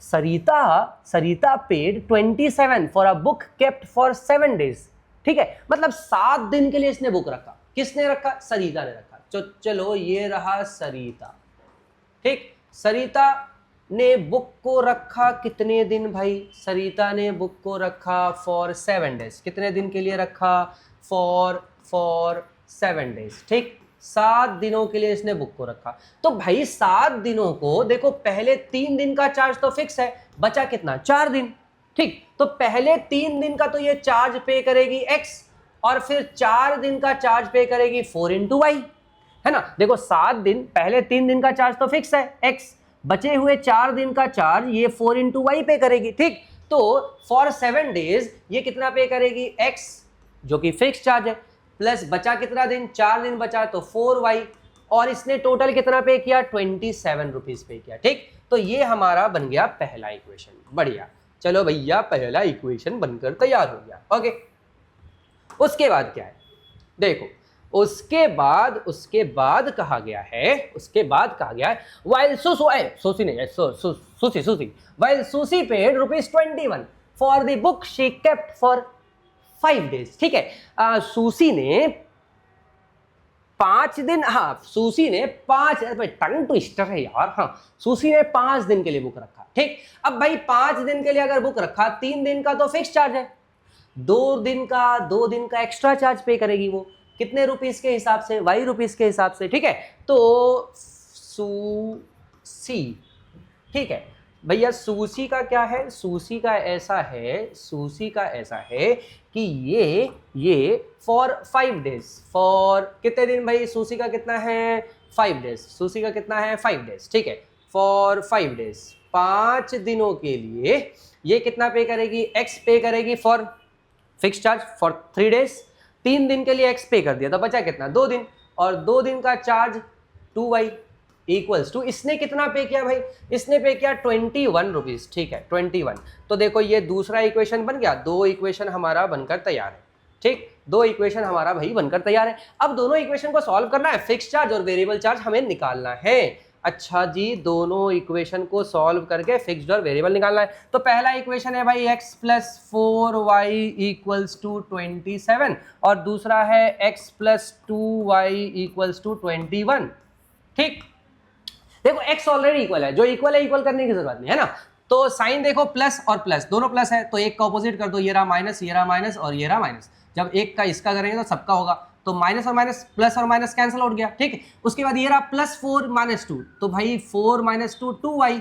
Sarita paid 27 for a book kept for 7 days. ठीक है, मतलब 7 दिन के लिए इसने बुक रखा। किसने रखा? सरिता ने रखा। चलो ये रहा सरिता। ठीक, सरिता ने बुक को रखा कितने दिन भाई? सरिता ने बुक को रखा फॉर 7 डेज। कितने दिन के लिए रखा? For 7 days. ठीक, 7 दिनों के लिए इसने बुक को रखा। तो भाई 7 दिनों को देखो, पहले 3 दिन का चार्ज तो फिक्स है, बचा कितना? 4 दिन। ठीक, तो पहले 3 दिन का तो ये चार्ज पे करेगी x और फिर 4 दिन का चार्ज पे करेगी 4 इंटू वाई, है ना। देखो 7 दिन, पहले 3 दिन का चार्ज तो फिक्स है x, बचे हुए 4 दिन का चार्ज ये 4 इंटू वाई पे करेगी। ठीक, तो फॉर 7 डेज ये कितना पे करेगी? x, जो कि फिक्स चार्ज है, प्लस बचा कितना दिन? 4 दिन बचा, तो 4y, और इसने टोटल कितना पे किया? 27 रुपीज पे किया। ठीक, तो ये हमारा बन गया पहला इक्वेशन। बढ़िया, चलो भैया पहला इक्वेशन बनकर तैयार हो गया। ओके, उसके बाद क्या है देखो, उसके बाद कहा गया है while Susie paid ₹21 for the book she kept for 5 days। ठीक है, सूसी ने 5 दिन, हाँ सूसी ने 5, टंग ट्विस्टर है यार, हाँ सूसी ने 5 दिन के लिए बुक रखा। ठीक, अब भाई 5 दिन के लिए अगर बुक रखा, 3 दिन का तो फिक्स चार्ज है, 2 दिन का एक्स्ट्रा चार्ज पे करेगी वो, कितने रुपीस के हिसाब से? y रुपीस के हिसाब से। ठीक है, तो सूसी, ठीक है भैया, सूसी का क्या है? सूसी का ऐसा है कि ये फॉर 5 डेज, फॉर कितने दिन भाई? सूसी का कितना है? 5 डेज। सूसी का कितना है? 5 डेज। ठीक है, फॉर 5 डेज, 5 दिनों के लिए ये कितना पे करेगी? x पे करेगी for fix charge for 3 days. 3 दिन के लिए x पे कर दिया, तो बचा कितना? 2 दिन, और 2 दिन का चार्ज 2y इक्वल्स टू, इसने कितना पे किया भाई? इसने पे किया 21 रुपीज। ठीक है, 21। तो देखो ये दूसरा इक्वेशन बन गया, 2 इक्वेशन हमारा बनकर तैयार है। ठीक, 2 इक्वेशन हमारा भाई बनकर तैयार है। अब दोनों इक्वेशन को सॉल्व करना है, फिक्स चार्ज और वेरिएबल चार्ज हमें निकालना है। अच्छा जी, दोनों इक्वेशन को सॉल्व करके फिक्स्ड और वेरिएबल निकालना है। तो पहला इक्वेशन है भाई x plus 4y equals to 27, और दूसरा है x plus 2y equals to 21। ठीक, देखो x ऑलरेडी इक्वल है, जो इक्वल है इक्वल करने की जरूरत नहीं है ना। तो साइन देखो, प्लस और प्लस दोनों प्लस है, तो एक का ऑपोजिट कर दो, ये रहा माइनस और ये रहा माइनस। जब एक का इसका करेंगे तो सबका होगा, तो माइनस और माइनस, प्लस और माइनस कैंसिल आउट गया। ठीक है, उसके बाद ये रहा प्लस 4 माइनस 2, तो भाई 4 माइनस 2 2y,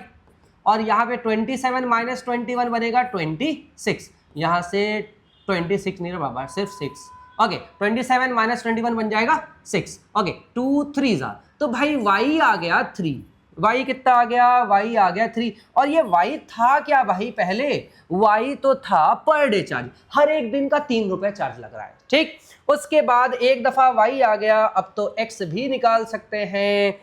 और यहाँ पे 27 माइनस 21 बनेगा 26। यहाँ से 26 नहीं रहा बाबा, सिर्फ 6। ओके, 27 माइनस 21 बन जाएगा 6। ओके, 2 3 तो भाई y आ गया 3। y कितना आ गया? y आ गया 3। और ये y था क्या भाई? पहले y तो था पर डे चार्ज, हर एक दिन का 3 रुपए चार्ज लग रहा है। ठीक, उसके बाद एक दफा y आ गया, अब तो x भी निकाल सकते हैं,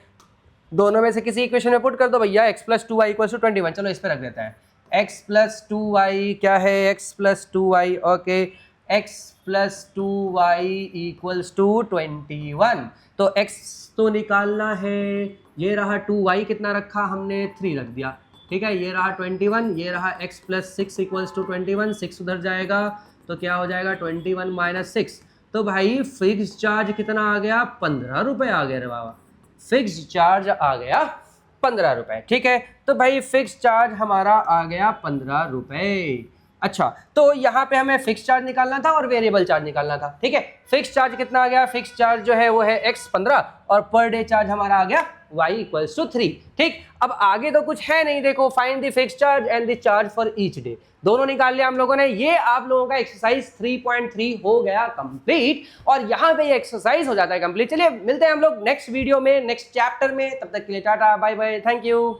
दोनों में से किसी इक्वेशन में पुट कर दो भैया। x plus 2y equal to 21, चलो इस पे रख देते हैं। x प्लस 2y क्या है? x plus 2y, okay, x plus 2y equals to 21। तो x तो निकालना है, ये रहा 2y कितना रखा हमने 3 रख दिया, ठीक है, ये रहा 21, ये रहा x प्लस 6 इक्वल्स टू 21, 6 उधर जाएगा तो क्या हो जाएगा 21 माइनस 6। तो भाई फिक्स चार्ज कितना आ गया 15 रुपये आ गया रे बाबा, फिक्स चार्ज आ गया 15 रुपये, ठीक है। तो भाई फिक्स चार्ज हमारा आ गया 15 रुपये। अच्छा, तो यहाँ पे हमें फिक्स चार्ज निकालना था और वेरिएबल चार्ज निकालना था, ठीक है। फिक्स चार्ज कितना आ गया, फिक्स चार्ज जो है वो है x 15 और पर डे चार्ज हमारा आ गया y इक्वल्स टू 3, ठीक। अब आगे तो कुछ है नहीं, देखो find the fix charge and the charge for each day, दोनों निकाल लिया हम लोगों ने। ये आप लोगों का एक्सरसाइज 3.3 हो गया कंप्लीट और यहाँ पे ये एक्सरसाइज हो जाता है कंप्लीट। चलिए मिलते हैं हम लोग नेक्स्ट वीडियो में, नेक्स्ट चैप्टर में, तब तक के लिए tata bye bye, thank you.